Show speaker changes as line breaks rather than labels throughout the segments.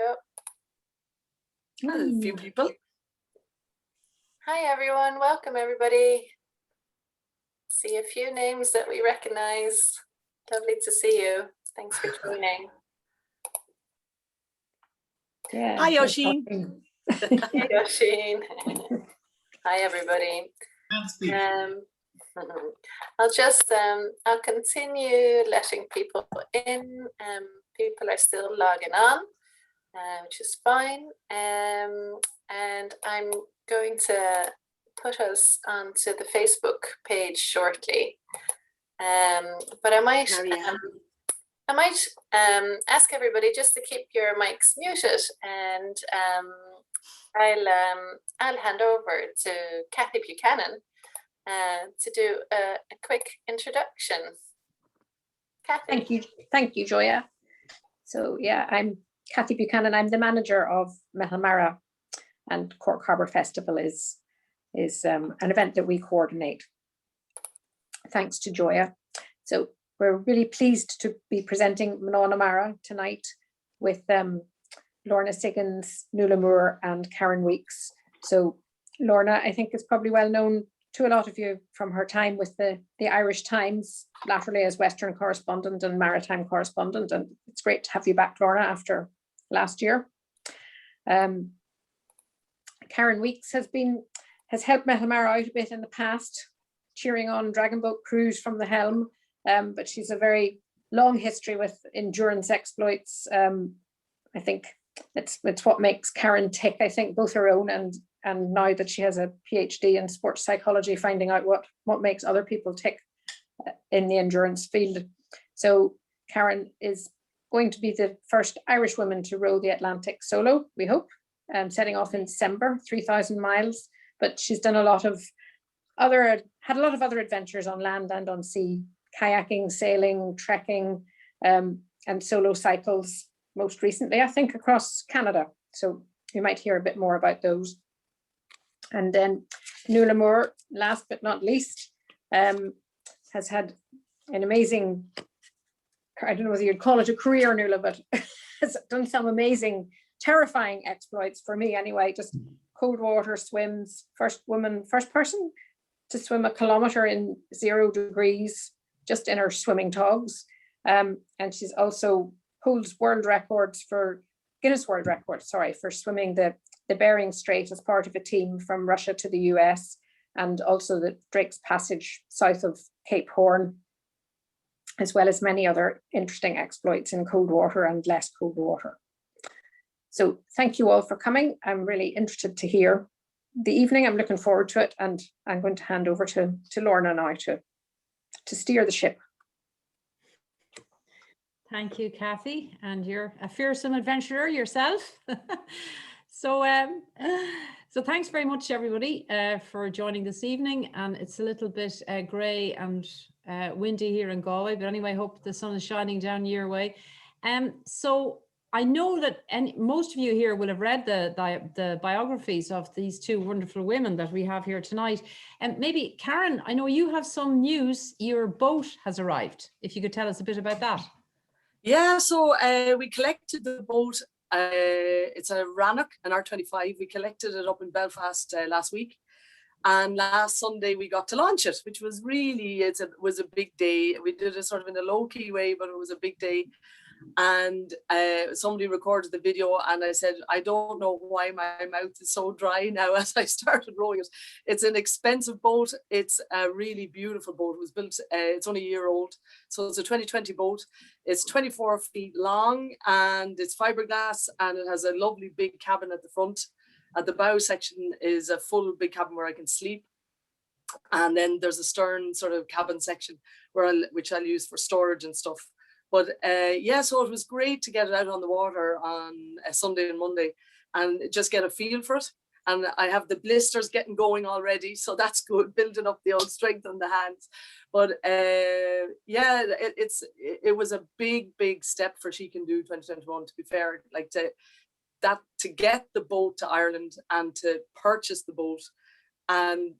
Go.
A few people.
Hi everyone, welcome everybody. See a few names that we recognize. Lovely to see you. Thanks for joining.
Yeah.
Hi, Oisin.
Hey, Oisin. Hi everybody. I'll continue letting people in. People are still logging on, which is fine. And I'm going to put us onto the Facebook page shortly. But I might ask everybody just to keep your mics muted, and I'll hand over to Kathy Buchanan to do a quick introduction. Kathy.
Thank you, Joya. So yeah, I'm Kathy Buchanan. I'm the manager of Meitheal Mara, and Cork Harbour Festival is an event that we coordinate. Thanks to Joya. So we're really pleased to be presenting Nuala Moore tonight with Lorna Siggins, Nuala Moore, and Karen Weeks. So Lorna, I think, is probably well known to a lot of you from her time with the Irish Times, latterly as Western correspondent and maritime correspondent. And it's great to have you back, Lorna, after last year. Karen Weeks has helped Meitheal Mara out a bit in the past, cheering on dragon boat crews from the helm. But she's a very long history with endurance exploits. I think it's what makes Karen tick. I think both her own and now that she has a PhD in sports psychology, finding out what makes other people tick in the endurance field. So Karen is going to be the first Irish woman to row the Atlantic solo, we hope, setting off in December, 3,000 miles. But she's done had a lot of other adventures on land and on sea, kayaking, sailing, trekking, and solo cycles, most recently, I think, across Canada. So you might hear a bit more about those. And then Nuala Moore, last but not least, has had an amazing, I don't know whether you'd call it a career, Nuala, but has done some amazing, terrifying exploits for me anyway. Just cold water swims, first person to swim 1 kilometer in 0 degrees, just in her swimming togs. And she's also holds Guinness World Records, for swimming the Bering Strait as part of a team from Russia to the US, and also the Drake's Passage south of Cape Horn, as well as many other interesting exploits in cold water and less cold water. So thank you all for coming. I'm really interested to hear the evening. I'm looking forward to it, and I'm going to hand over to Lorna now to steer the ship.
Thank you, Kathy, and you're a fearsome adventurer yourself. So thanks very much, everybody, for joining this evening. And it's a little bit grey and windy here in Galway, but anyway, I hope the sun is shining down your way. So I know that most of you here will have read the biographies of these two wonderful women that we have here tonight. And maybe, Karen, I know you have some news. Your boat has arrived. If you could tell us a bit about that.
Yeah, so we collected the boat. It's a Rannoch, an R25. We collected it up in Belfast last week. And last Sunday we got to launch it, which was really, was a big day. We did it sort of in a low-key way, but it was a big day. And somebody recorded the video, and I said, I don't know why my mouth is so dry now as I started rowing it. It's an expensive boat. It's a really beautiful boat. It was built, it's only a year old. So it's a 2020 boat. It's 24 feet long, and it's fiberglass, and it has a lovely big cabin at the front. At the bow section is a full big cabin where I can sleep. And then there's a stern sort of cabin section which I'll use for storage and stuff. But yeah, so it was great to get it out on the water on a Sunday and Monday and just get a feel for it. And I have the blisters getting going already, so that's good, building up the old strength on the hands. But yeah, it was a big step for She Can Do 2021, to be fair, like to get the boat to Ireland and to purchase the boat and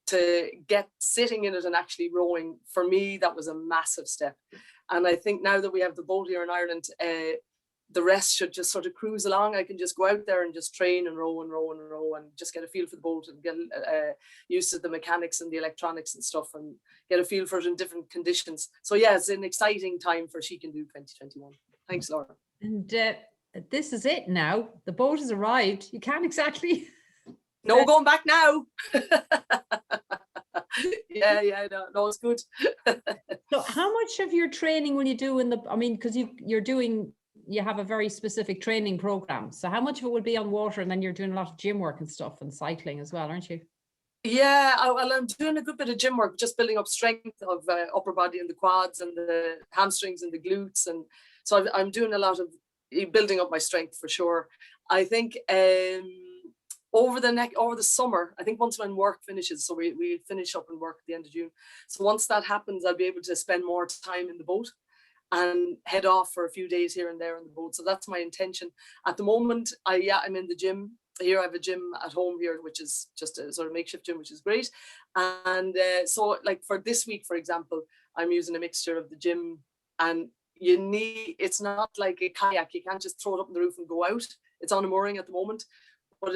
to get sitting in it and actually rowing. For me, that was a massive step. And I think now that we have the boat here in Ireland, the rest should just sort of cruise along. I can just go out there and just train and row and row and row and just get a feel for the boat and get used to the mechanics and the electronics and stuff and get a feel for it in different conditions. So yeah, it's an exciting time for She Can Do 2021. Thanks, Laura.
And this is it now. The boat has arrived. You can't exactly...
No going back now. yeah, no, it's good.
So how much of your training will you do in the, I mean, because you have a very specific training program. So how much of it will be on water, and then you're doing a lot of gym work and stuff and cycling as well, aren't you?
Yeah, I'm doing a good bit of gym work, just building up strength of upper body and the quads and the hamstrings and the glutes. And so I'm doing a lot of building up my strength for sure. I think over the summer, I think once when work finishes, so we finish up and work at the end of June. So once that happens, I'll be able to spend more time in the boat and head off for a few days here and there in the boat. So that's my intention. At the moment, I'm in the gym. Here I have a gym at home here, which is just a sort of makeshift gym, which is great. And so like for this week, for example, I'm using a mixture of the gym, and it's not like a kayak. You can't just throw it up on the roof and go out. It's on a mooring at the moment, but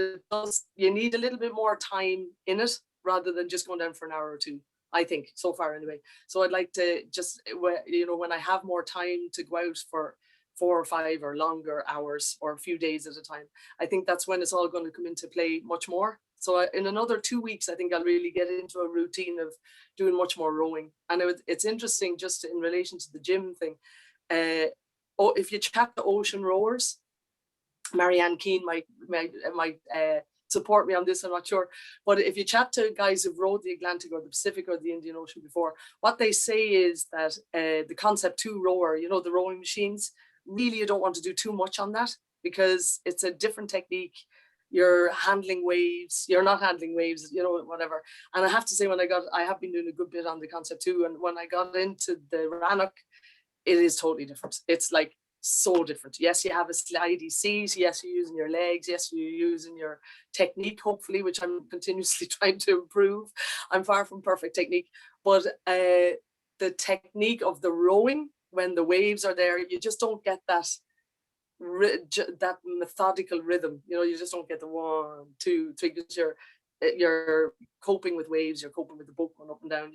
you need a little bit more time in it rather than just going down for an hour or two, I think, so far anyway. So I'd like to just, when I have more time to go out for 4 or 5 or longer hours or a few days at a time, I think that's when it's all going to come into play much more. So in another 2 weeks, I think I'll really get into a routine of doing much more rowing. And it's interesting just in relation to the gym thing. If you chat to ocean rowers, Marianne Keane might support me on this, I'm not sure. But if you chat to guys who've rowed the Atlantic or the Pacific or the Indian Ocean before, what they say is that the Concept 2 rower, the rowing machines, really you don't want to do too much on that because it's a different technique. You're handling waves, you're not handling waves, whatever. And I have to say, I have been doing a good bit on the Concept 2, and when I got into the Rannoch, it is totally different. It's like so different. Yes, you have a slidey seat. Yes, you're using your legs. Yes, you're using your technique, hopefully, which I'm continuously trying to improve. I'm far from perfect technique, but the technique of the rowing, when the waves are there, you just don't get that methodical rhythm. You just don't get the 1, 2, 3, because you're coping with waves, you're coping with the boat going up and down,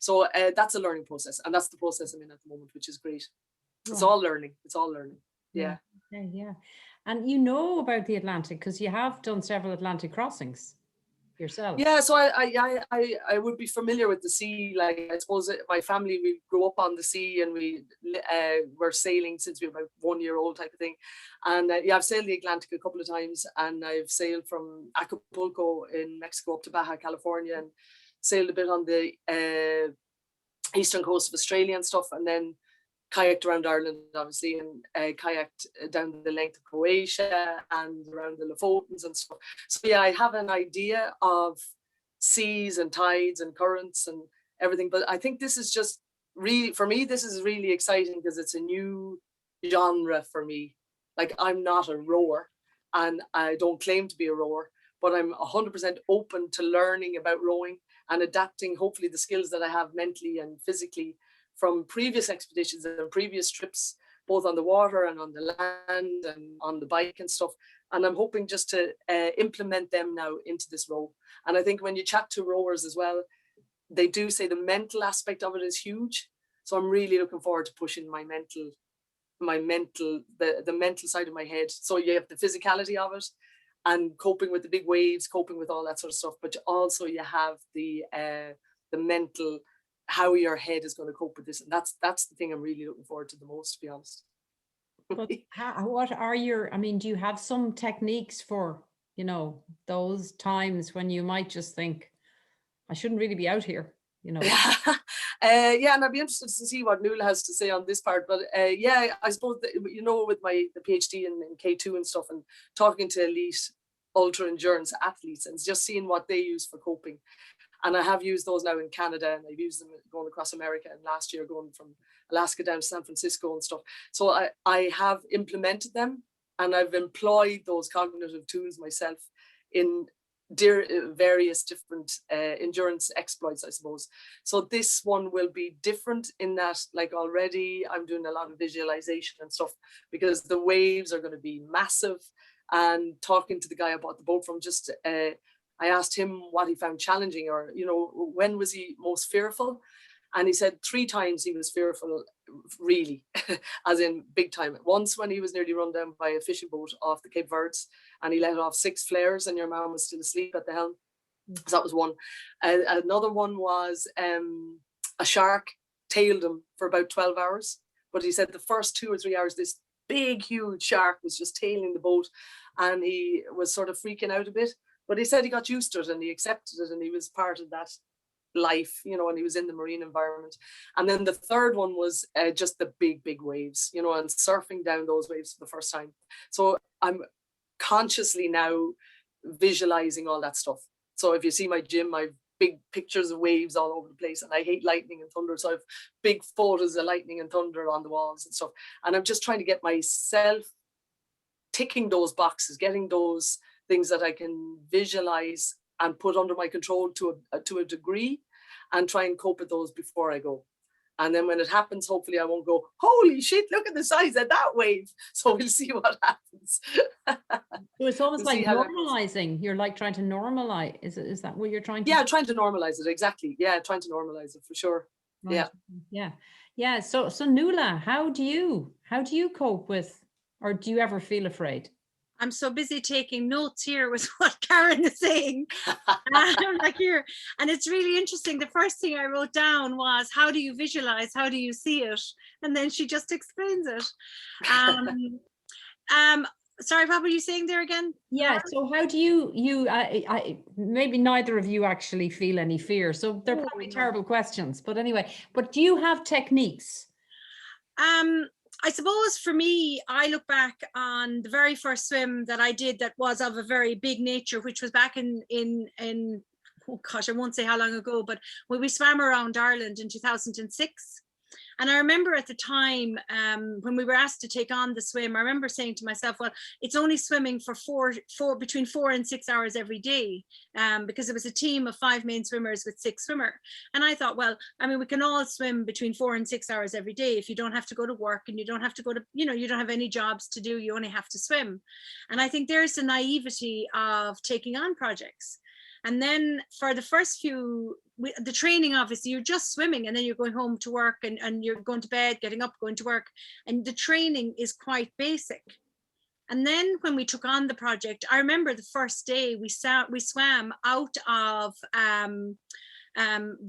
So that's a learning process, and that's the process I'm in at the moment, which is great. It's all learning. Yeah.
And about the Atlantic because you have done several Atlantic crossings yourself.
Yeah, so I would be familiar with the sea. Like, I suppose my family, we grew up on the sea, and we were sailing since we were about 1 year old type of thing. And I've sailed the Atlantic a couple of times, and I've sailed from Acapulco in Mexico up to Baja California, and sailed a bit on the eastern coast of Australia and stuff, and then kayaked around Ireland, obviously, and kayaked down the length of Croatia and around the Lofotens and stuff. So yeah, I have an idea of seas and tides and currents and everything. But I think this is just really, for me, this is really exciting because it's a new genre for me. Like, I'm not a rower, and I don't claim to be a rower, but I'm 100% open to learning about rowing and adapting, hopefully, the skills that I have mentally and physically from previous expeditions and previous trips, both on the water and on the land and on the bike and stuff. And I'm hoping just to implement them now into this role. And I think when you chat to rowers as well, they do say the mental aspect of it is huge. So I'm really looking forward to pushing the mental side of my head. So you have the physicality of it and coping with the big waves, coping with all that sort of stuff. But also you have the mental, how your head is going to cope with this. And that's the thing I'm really looking forward to the most, to be honest.
But what are do you have some techniques for, those times when you might just think, I shouldn't really be out here,
Yeah, and I'd be interested to see what Nuala has to say on this part. But I suppose, with the PhD in K2 and stuff, and talking to elite ultra endurance athletes and just seeing what they use for coping. And I have used those now in Canada, and I've used them going across America, and last year going from Alaska down to San Francisco and stuff. So I have implemented them, and I've employed those cognitive tools myself in various different endurance exploits, I suppose. So this one will be different in that, like, already I'm doing a lot of visualization and stuff, because the waves are going to be massive. And talking to the guy I bought the boat from, just I asked him what he found challenging, or, you know, when was he most fearful? And he said 3 times he was fearful, really, as in big time. Once when he was nearly run down by a fishing boat off the Cape Verdes, and he let off 6 flares, and your mom was still asleep at the helm. So that was one. Another one was a shark tailed him for about 12 hours. But he said the first 2 or 3 hours, this big, huge shark was just tailing the boat, and he was sort of freaking out a bit. But he said he got used to it, and he accepted it, and he was part of that life, you know, and he was in the marine environment. And then the third one was just the big, big waves, you know, and surfing down those waves for the first time. So I'm consciously now visualizing all that stuff. So if you see my gym, I've big pictures of waves all over the place, and I hate lightning and thunder, so I've big photos of lightning and thunder on the walls and stuff. And I'm just trying to get myself ticking those boxes, getting those things that I can visualize and put under my control to a degree, and try and cope with those before I go. And then when it happens, hopefully I won't go, holy shit, look at the size of that wave. So we'll see what happens.
So it's almost like normalizing. You're like trying to normalize. Is that what you're trying to?
Yeah, trying to normalize it. Exactly. Yeah, trying to normalize it for sure.
Right.
Yeah.
Yeah. So Nuala, how do you cope with, or do you ever feel afraid?
I'm so busy taking notes here with what Karen is saying. I'm like here. And it's really interesting. The first thing I wrote down was, how do you visualize? How do you see it? And then she just explains it. Sorry, what were you saying there again?
Yeah. So how do you maybe neither of you actually feel any fear. So they're probably terrible questions. But anyway, but do you have techniques?
I suppose for me, I look back on the very first swim that I did that was of a very big nature, which was back in oh gosh, I won't say how long ago, but when we swam around Ireland in 2006. And I remember at the time when we were asked to take on the swim, I remember saying to myself, well, it's only swimming for between 4 and 6 hours every day, because it was a team of 5 main swimmers with 6 swimmer. And I thought, well, I mean, we can all swim between 4 and 6 hours every day if you don't have to go to work, and you don't have to go to, you know, you don't have any jobs to do, you only have to swim. And I think there's the naivety of taking on projects. And then for the first few, the training, obviously, you're just swimming, and then you're going home to work, and you're going to bed, getting up, going to work. And the training is quite basic. And then when we took on the project, I remember the first day we swam out of the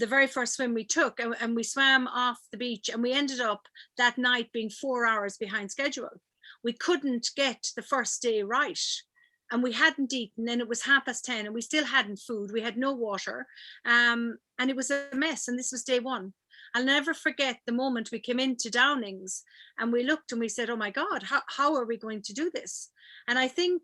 very first swim we took, and we swam off the beach, and we ended up that night being 4 hours behind schedule. We couldn't get the first day right. And we hadn't eaten, and it was 10:30, and we still hadn't food. We had no water, and it was a mess. And this was day 1. I'll never forget the moment we came into Downings, and we looked and we said, oh my God, how are we going to do this? And I think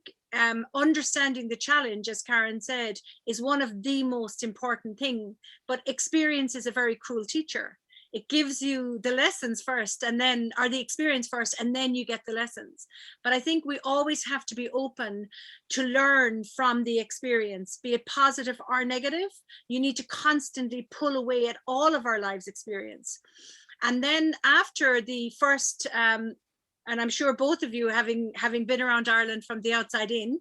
understanding the challenge, as Karen said, is one of the most important things. But experience is a very cruel teacher. It gives you the lessons first, and then, or the experience first, and then you get the lessons. But I think we always have to be open to learn from the experience, be it positive or negative. You need to constantly pull away at all of our lives experience. And then after the first, and I'm sure both of you having been around Ireland from the outside in,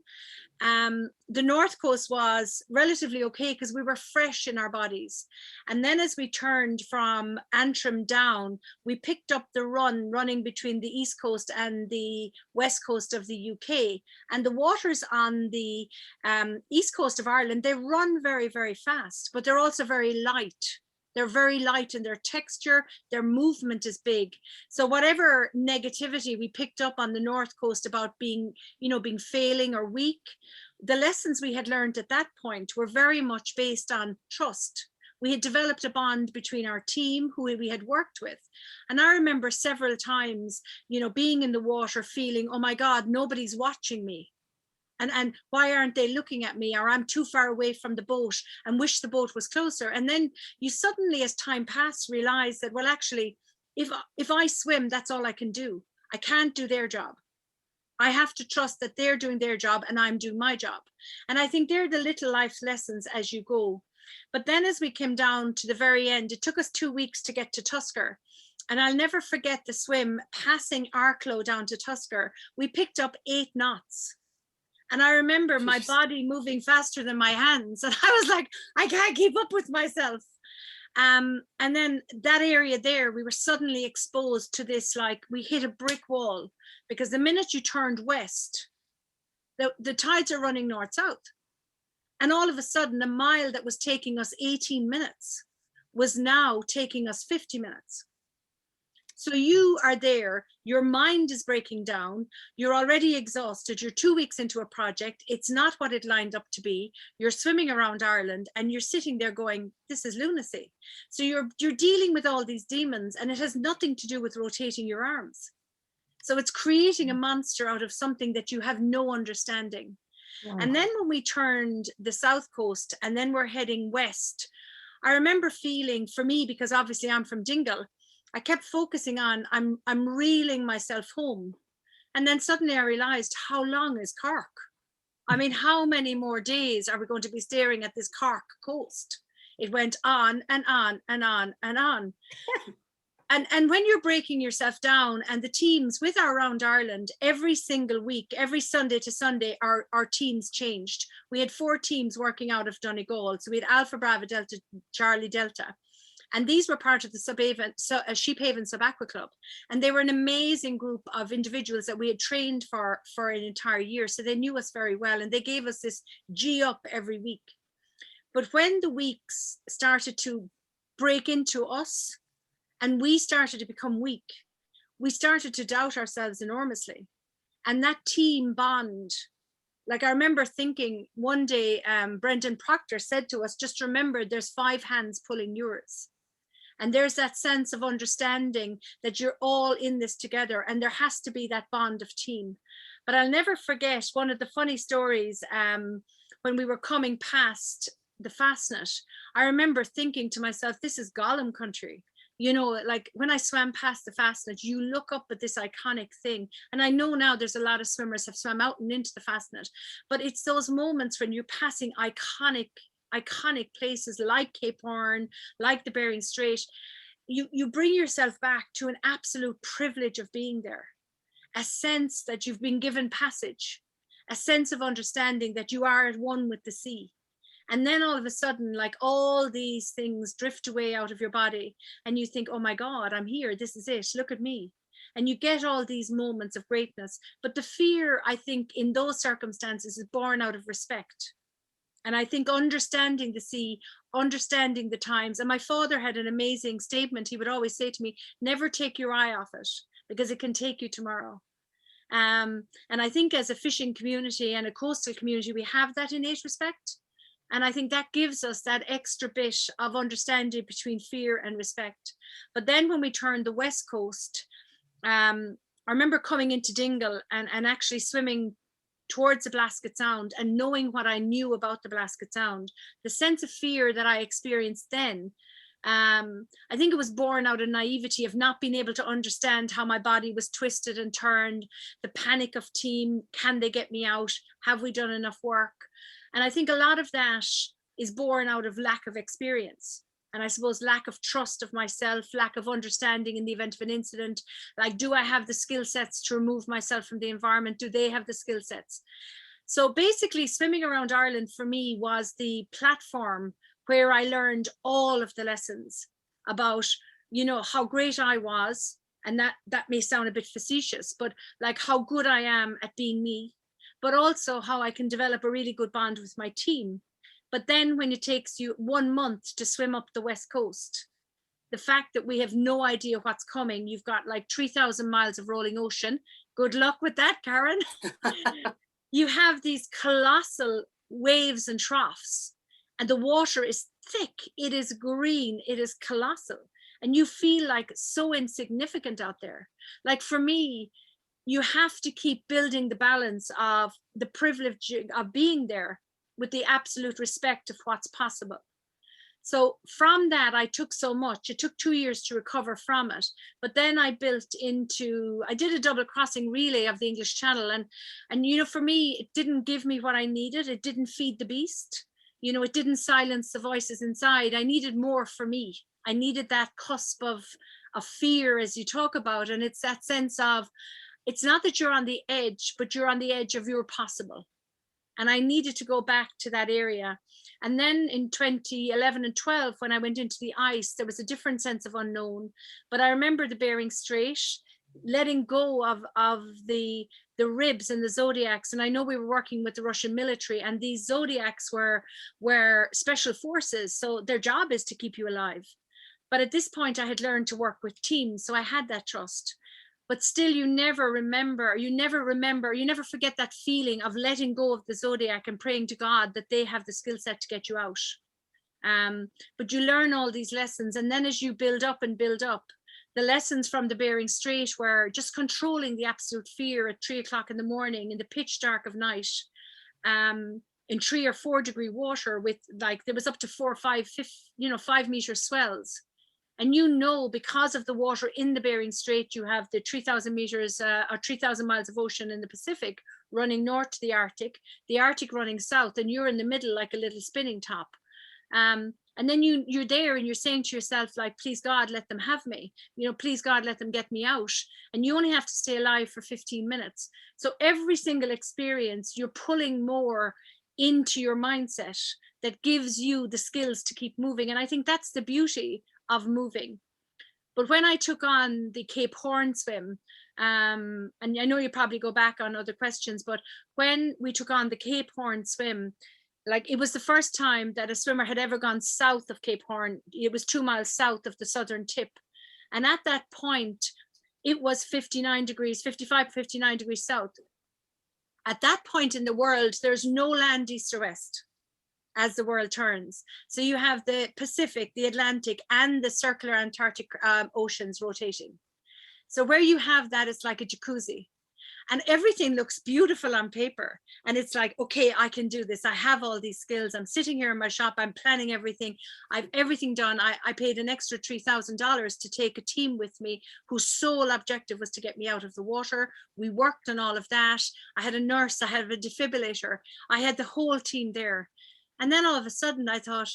the North Coast was relatively okay because we were fresh in our bodies. And then as we turned from Antrim down, we picked up the running between the East Coast and the West Coast of the UK. And the waters on the East Coast of Ireland, they run very, very fast, but they're also very light. They're very light in their texture, their movement is big. So whatever negativity we picked up on the North Coast about being failing or weak, the lessons we had learned at that point were very much based on trust. We had developed a bond between our team, who we had worked with. And I remember several times, being in the water feeling, oh my God, nobody's watching me. And why aren't they looking at me? Or I'm too far away from the boat and wish the boat was closer. And then you suddenly, as time passed, realize that, well, actually, if I swim, that's all I can do. I can't do their job. I have to trust that they're doing their job and I'm doing my job. And I think they're the little life lessons as you go. But then as we came down to the very end, it took us 2 weeks to get to Tusker. And I'll never forget the swim passing Arklow down to Tusker. We picked up 8 knots. And I remember my body moving faster than my hands. And I was like, I can't keep up with myself. And then that area there, we were suddenly exposed to this, like we hit a brick wall, because the minute you turned west, the tides are running north-south. And all of a sudden, a mile that was taking us 18 minutes was now taking us 50 minutes. So you are there, your mind is breaking down, you're already exhausted, you're 2 weeks into a project, it's not what it lined up to be, you're swimming around Ireland and you're sitting there going, this is lunacy. So you're dealing with all these demons, and it has nothing to do with rotating your arms. So it's creating a monster out of something that you have no understanding. Wow. And then when we turned the south coast and then we're heading west, I remember feeling, for me, because obviously I'm from Dingle, I kept focusing on, I'm reeling myself home. And then suddenly I realized, how long is Cork? I mean, how many more days are we going to be staring at this Cork coast? It went on and on and on and on. And when you're breaking yourself down, and the teams with our Round Ireland, every single week, every Sunday to Sunday, our teams changed. We had 4 teams working out of Donegal. So we had Alpha Bravo Delta, Charlie Delta. And these were part of the Sheephaven Sub-Aqua Club. And they were an amazing group of individuals that we had trained for an entire year. So they knew us very well, and they gave us this G up every week. But when the weeks started to break into us, and we started to become weak, we started to doubt ourselves enormously. And that team bond, like I remember thinking one day, Brendan Proctor said to us, just remember there's 5 hands pulling yours. And there's that sense of understanding that you're all in this together, and there has to be that bond of team. But I'll never forget one of the funny stories, when we were coming past the Fastnet, I remember thinking to myself, this is Gollum country. You know, like when I swam past the Fastnet, you look up at this iconic thing. And I know now there's a lot of swimmers have swam out and into the Fastnet, but it's those moments when you're passing iconic places like Cape Horn, like the Bering Strait. You bring yourself back to an absolute privilege of being there, a sense that you've been given passage, a sense of understanding that you are at one with the sea. And then all of a sudden, like all these things drift away out of your body, and you think, oh my God, I'm here, this is it, look at me. And you get all these moments of greatness. But the fear, I think, in those circumstances is born out of respect. And I think understanding the sea, understanding the times. And my father had an amazing statement. He would always say to me, never take your eye off it, because it can take you tomorrow. And I think as a fishing community and a coastal community, we have that innate respect. And I think that gives us that extra bit of understanding between fear and respect. But then when we turned the west coast, I remember coming into Dingle and actually swimming towards the Blasket Sound and knowing what I knew about the Blasket Sound, the sense of fear that I experienced then, I think it was born out of naivety of not being able to understand how my body was twisted and turned, the panic of team, can they get me out? Have we done enough work? And I think a lot of that is born out of lack of experience. And I suppose lack of trust of myself, lack of understanding in the event of an incident. Like, do I have the skill sets to remove myself from the environment? Do they have the skill sets? So basically swimming around Ireland for me was the platform where I learned all of the lessons about, you know, how great I was. And that may sound a bit facetious, but like how good I am at being me, but also how I can develop a really good bond with my team. But then when it takes you 1 month to swim up the West Coast, the fact that we have no idea what's coming, you've got like 3,000 miles of rolling ocean. Good luck with that, Karen. You have these colossal waves and troughs, and the water is thick, it is green, it is colossal. And you feel like so insignificant out there. Like for me, you have to keep building the balance of the privilege of being there with the absolute respect of what's possible. So from that, I took so much. It took 2 years to recover from it. But then I did a double crossing relay of the English Channel. And you know, for me, it didn't give me what I needed. It didn't feed the beast. You know, it didn't silence the voices inside. I needed more for me. I needed that cusp of fear, as you talk about. And it's that sense of, it's not that you're on the edge, but you're on the edge of your possible. And I needed to go back to that area. And then in 2011 and 12, when I went into the ice, there was a different sense of unknown. But I remember the Bering Strait, letting go of the ribs and the zodiacs. And I know we were working with the Russian military, and these zodiacs were special forces. So their job is to keep you alive. But at this point, I had learned to work with teams. So I had that trust. But still, you never forget that feeling of letting go of the zodiac and praying to God that they have the skill set to get you out. But you learn all these lessons. And then as you build up, the lessons from the Bering Strait were just controlling the absolute fear at 3 o'clock in the morning in the pitch dark of night, in 3 or 4 degree water with, like, there was up to 4 or 5, 5 meter swells. And you know, because of the water in the Bering Strait, you have the 3,000 meters or 3,000 miles of ocean in the Pacific running north to the Arctic running south, and you're in the middle like a little spinning top. And then you're there and you're saying to yourself, like, please God, let them have me. You know, please God, let them get me out. And you only have to stay alive for 15 minutes. So every single experience, you're pulling more into your mindset that gives you the skills to keep moving. And I think that's the beauty of moving. But when I took on the Cape Horn swim, and I know you probably go back on other questions, but when we took on the Cape Horn swim, like, it was the first time that a swimmer had ever gone south of Cape Horn. It was 2 miles south of the southern tip. And at that point, it was 55, 59 degrees south. At that point in the world, there's no land east or west as the world turns. So you have the Pacific, the Atlantic, and the circular Antarctic oceans rotating. So where you have that, it's like a jacuzzi. And everything looks beautiful on paper. And it's like, okay, I can do this. I have all these skills. I'm sitting here in my shop. I'm planning everything. I've everything done. I paid an extra $3,000 to take a team with me whose sole objective was to get me out of the water. We worked on all of that. I had a nurse. I had a defibrillator. I had the whole team there. And then all of a sudden I thought,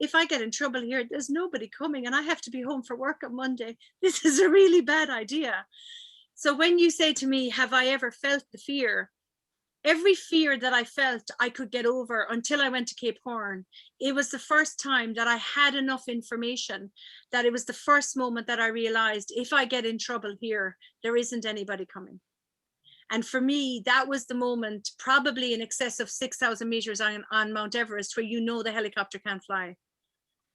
if I get in trouble here, there's nobody coming and I have to be home for work on Monday. This is a really bad idea. So when you say to me, have I ever felt the fear? Every fear that I felt I could get over until I went to Cape Horn. It was the first time that I had enough information that it was the first moment that I realized, if I get in trouble here, there isn't anybody coming. And for me, that was the moment, probably in excess of 6,000 meters on Mount Everest, where you know the helicopter can't fly.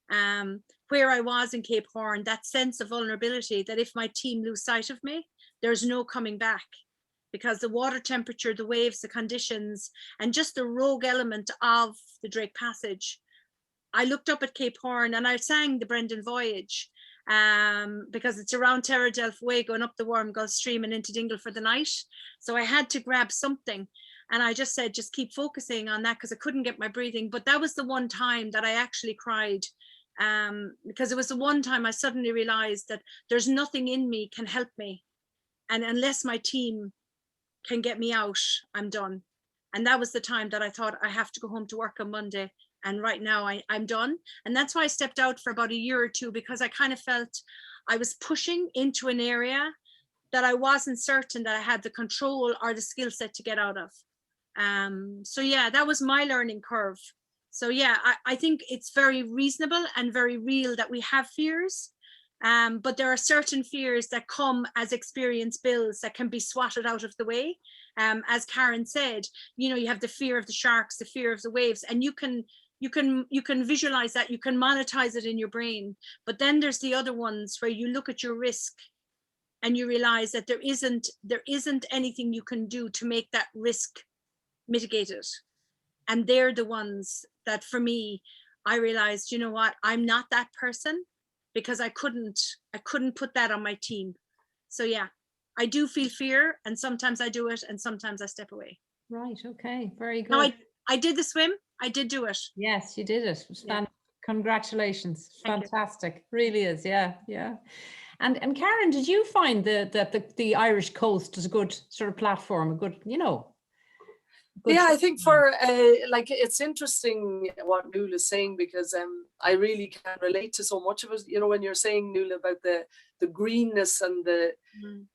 Where I was in Cape Horn, that sense of vulnerability, that if my team lose sight of me, there's no coming back, because the water temperature, the waves, the conditions, and just the rogue element of the Drake Passage. I looked up at Cape Horn and I sang the Brendan Voyage, because it's around Terra del Fuego and up the Warm Gulf Stream and into Dingle for the night. So I had to grab something. And I just said, just keep focusing on that, because I couldn't get my breathing. But that was the one time that I actually cried, because it was the one time I suddenly realized that there's nothing in me can help me. And unless my team can get me out, I'm done. And that was the time that I thought, I have to go home to work on Monday. And right now I'm done. And that's why I stepped out for about a year or two, because I kind of felt I was pushing into an area that I wasn't certain that I had the control or the skill set to get out of. So yeah, that was my learning curve. So yeah, I think it's very reasonable and very real that we have fears. But there are certain fears that come as experience builds that can be swatted out of the way. As Karen said, you know, you have the fear of the sharks, the fear of the waves, and you can visualize that, you can monetize it in your brain. But then there's the other ones where you look at your risk and you realize that there isn't anything you can do to make that risk mitigated. And they're the ones that, for me, I realized, you know what, I'm not that person, because I couldn't put that on my team. So yeah, I do feel fear, and sometimes I do it and sometimes I step away.
Right, okay, very good.
Now I did the swim, I did do it.
Yes, you did it. It was Congratulations.
Thank you.
Fantastic. Really is. Yeah. Yeah. And Karen, did you find that the Irish coast is a good sort of platform, a good, good
Yeah, I
trip?
think for like it's interesting what Nuala is saying, because I really can relate to so much of it. When you're saying, Nuala, about the greenness and the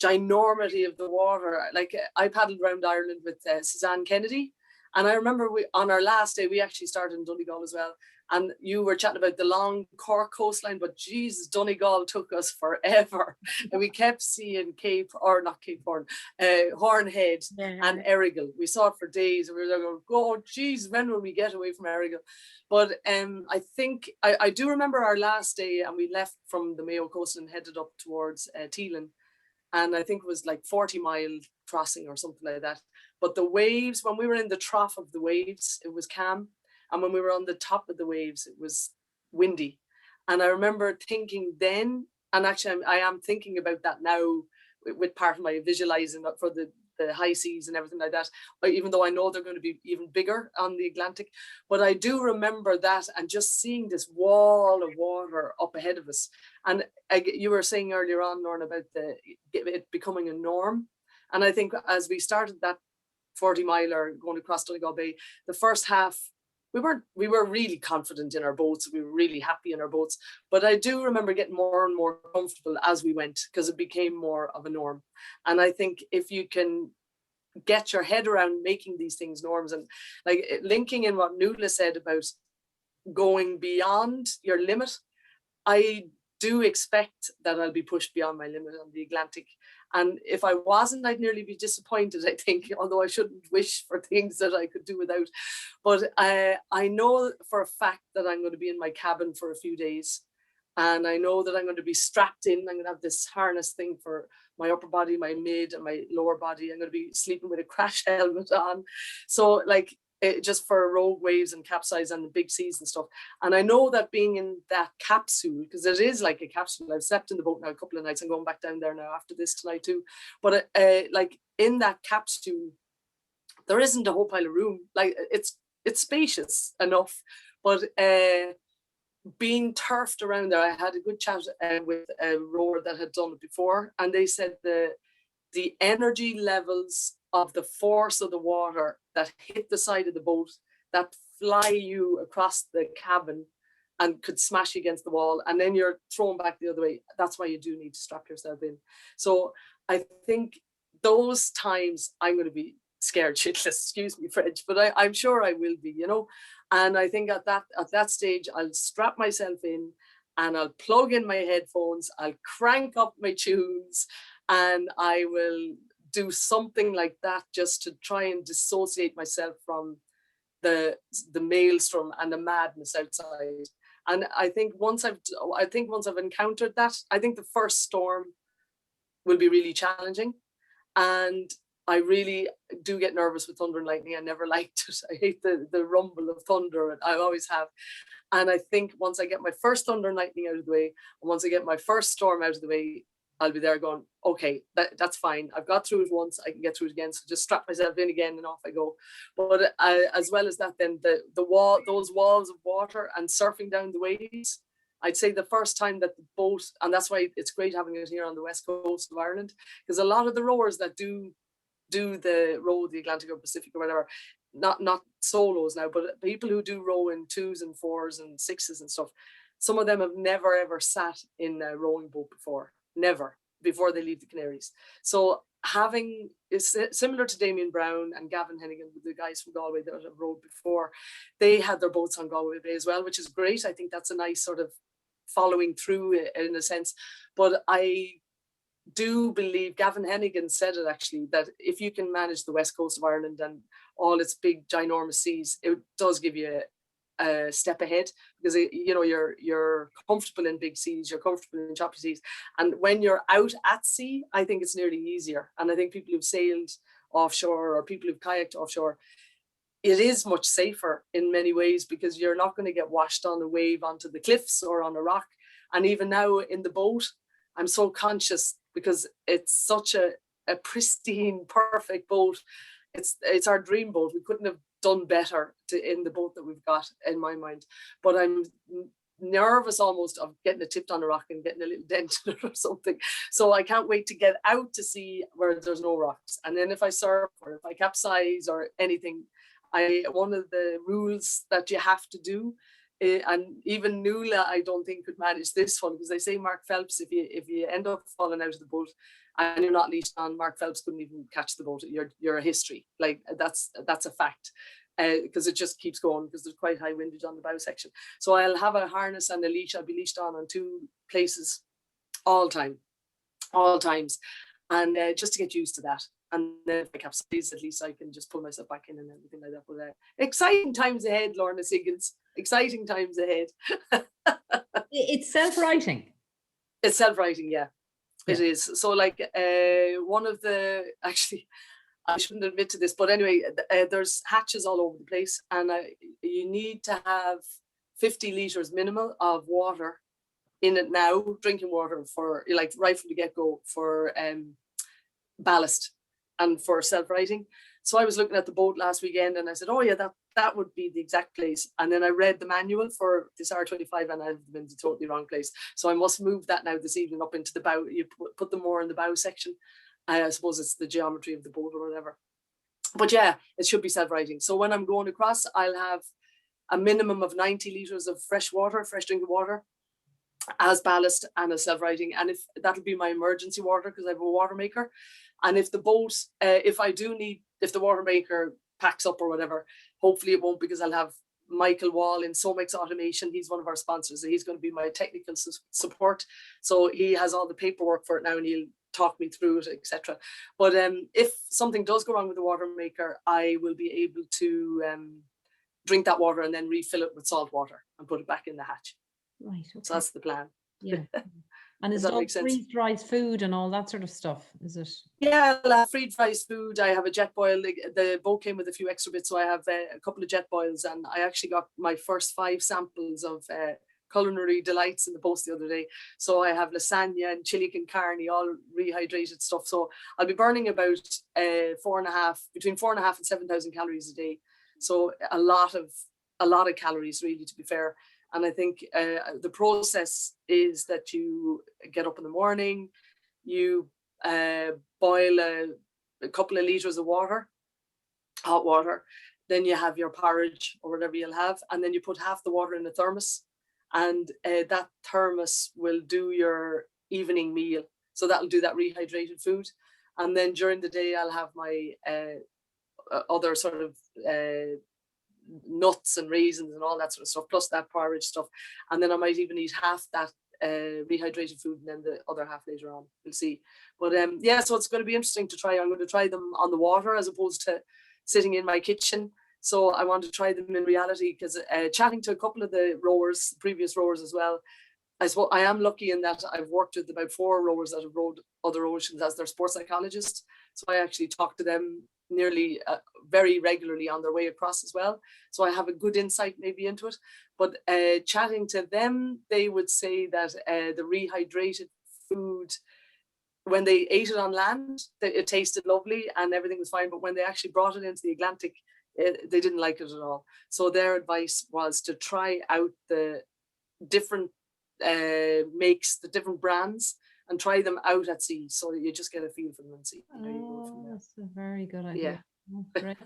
ginormity of the water. Like I paddled around Ireland with Suzanne Kennedy, and I remember on our last day we actually started in Donegal as well. And you were chatting about the long Cork coastline, but Jesus, Donegal took us forever. And we kept seeing Horn Head and Errigal. We saw it for days, and we were like, oh, geez, when will we get away from Errigal? But I think, I do remember our last day, and we left from the Mayo coast and headed up towards Teelan. And I think it was like 40-mile crossing or something like that. But the waves, when we were in the trough of the waves, it was calm. And when we were on the top of the waves, it was windy. And I remember thinking then, and actually I am thinking about that now with part of my visualizing for the high seas and everything like that, even though I know they're going to be even bigger on the Atlantic. But I do remember that, and just seeing this wall of water up ahead of us. And you were saying earlier on, Lorna, about it becoming a norm. And I think as we started that 40-miler going across Donegal Bay, the first half, we were really confident in our boats. We were really happy in our boats. But I do remember getting more and more comfortable as we went, because it became more of a norm. And I think if you can get your head around making these things norms, and like linking in what Nuala said about going beyond your limit, I do expect that I'll be pushed beyond my limit on the Atlantic. And if I wasn't, I'd nearly be disappointed, I think, although I shouldn't wish for things that I could do without. But I know for a fact that I'm going to be in my cabin for a few days. And I know that I'm going to be strapped in. I'm going to have this harness thing for my upper body, my mid and my lower body. I'm going to be sleeping with a crash helmet on. So like, just for rogue waves and capsize and the big seas and stuff. And I know that being in that capsule, because it is like a capsule, I've slept in the boat now a couple of nights. I'm going back down there now after this tonight too. But like in that capsule, there isn't a whole pile of room. Like it's spacious enough, but being turfed around there, I had a good chat with a rower that had done it before, and they said the energy levels of the force of the water that hit the side of the boat, that fly you across the cabin and could smash you against the wall, and then you're thrown back the other way. That's why you do need to strap yourself in. So I think those times I'm going to be scared shitless, excuse me French, but I'm sure I will be, and I think at that stage I'll strap myself in and I'll plug in my headphones, I'll crank up my tunes, and I will do something like that just to try and dissociate myself from the maelstrom and the madness outside. And I think once I've encountered that, I think the first storm will be really challenging. And I really do get nervous with thunder and lightning. I never liked it. I hate the rumble of thunder, and I always have. And I think once I get my first thunder and lightning out of the way, and once I get my first storm out of the way, I'll be there going, okay, that's fine. I've got through it once, I can get through it again. So just strap myself in again and off I go. But as well as that, then those walls of water and surfing down the waves, I'd say the first time that the boat, and that's why it's great having it here on the west coast of Ireland, because a lot of the rowers that do row the Atlantic or Pacific or whatever, not solos now, but people who do row in 2s and 4s and 6s and stuff, some of them have never ever sat in a rowing boat before they leave the Canaries. So it's similar to Damien Brown and Gavin Hennigan, the guys from Galway that have rowed before. They had their boats on Galway Bay as well, which is great. I think that's a nice sort of following through in a sense. But I do believe, Gavin Hennigan said it actually, that if you can manage the west coast of Ireland and all its big ginormous seas, it does give you a step ahead, because you're comfortable in big seas, you're comfortable in choppy seas, and when you're out at sea, I think it's nearly easier. And I think people who've sailed offshore or people who've kayaked offshore, it is much safer in many ways, because you're not going to get washed on a wave onto the cliffs or on a rock. And even now in the boat, I'm so conscious, because it's such a pristine, perfect boat. It's our dream boat. We couldn't have done better in the boat that we've got, in my mind. But I'm nervous almost of getting it tipped on a rock and getting a little dent in it or something. So I can't wait to get out to see where there's no rocks. And then if I surf or if I capsize or anything, one of the rules that you have to do, and even Nuala, I don't think could manage this one, because they say Mark Phelps, if you end up falling out of the boat and you're not leashed on, Mark Phelps couldn't even catch the boat. You're a history. Like that's a fact. Because it just keeps going, because there's quite high windage on the bow section. So I'll have a harness and a leash. I'll be leashed on 2 places all times, and just to get used to that. And then if I capsize, at least I can just pull myself back in and everything like that. But exciting times ahead, Lorna Siggins. Exciting times ahead.
It's self-writing.
It's self-writing, yeah. It is. So like one of the, actually, I shouldn't admit to this, but anyway, there's hatches all over the place, and you need to have 50 litres minimal of water in it now, drinking water, for like right from the get-go, for ballast and for self-righting. So I was looking at the boat last weekend and I said, oh yeah, that would be the exact place. And then I read the manual for this R25 and I've been to totally wrong place. So I must move that now this evening up into the bow. You put them more in the bow section. I suppose it's the geometry of the boat or whatever. But yeah, it should be self-righting. So when I'm going across, I'll have a minimum of 90 litres of fresh drinking water as ballast and as self-righting. And if that'll be my emergency water, because I have a water maker. And if the boat, if the water maker packs up or whatever, hopefully it won't, because I'll have Michael Wall in Somex Automation. He's one of our sponsors, so he's going to be my technical support. So he has all the paperwork for it now, and he'll talk me through it, etc. But if something does go wrong with the water maker, I will be able to drink that water and then refill it with salt water and put it back in the hatch.
Right. Okay.
So that's the plan.
Yeah. And is it all freeze-dried food and all that sort of stuff? Is it?
Yeah, I'll have freeze-dried food. I have a jet boil. The boat came with a few extra bits, so I have a couple of jet boils, and I actually got my first 5 samples of culinary delights in the post the other day. So I have lasagna and chili con carne, all rehydrated stuff. So I'll be burning about between 4.5 and 7,000 calories a day. So a lot of calories, really, to be fair. And I think the process is that you get up in the morning, you boil a couple of litres of water, hot water, then you have your porridge or whatever you'll have, and then you put half the water in a thermos, and that thermos will do your evening meal. So that'll do that rehydrated food. And then during the day, I'll have my other sort of nuts and raisins and all that sort of stuff, plus that porridge stuff. And then I might even eat half that rehydrated food and then the other half later on. We'll see. But yeah, so it's going to be interesting to try. I'm going to try them on the water as opposed to sitting in my kitchen. So I want to try them in reality, because chatting to a couple of the rowers, previous rowers as well, I suppose I am lucky in that I've worked with about 4 rowers that have rowed other oceans as their sports psychologists. So I actually talk to them nearly very regularly on their way across as well. So I have a good insight maybe into it. But chatting to them, they would say that the rehydrated food, when they ate it on land, it tasted lovely and everything was fine. But when they actually brought it into the Atlantic, they didn't like it at all. So their advice was to try out the different makes, the different brands, and try them out at sea, so that you just get a feel for them and see.
That's a very good idea. Yeah. Oh, great.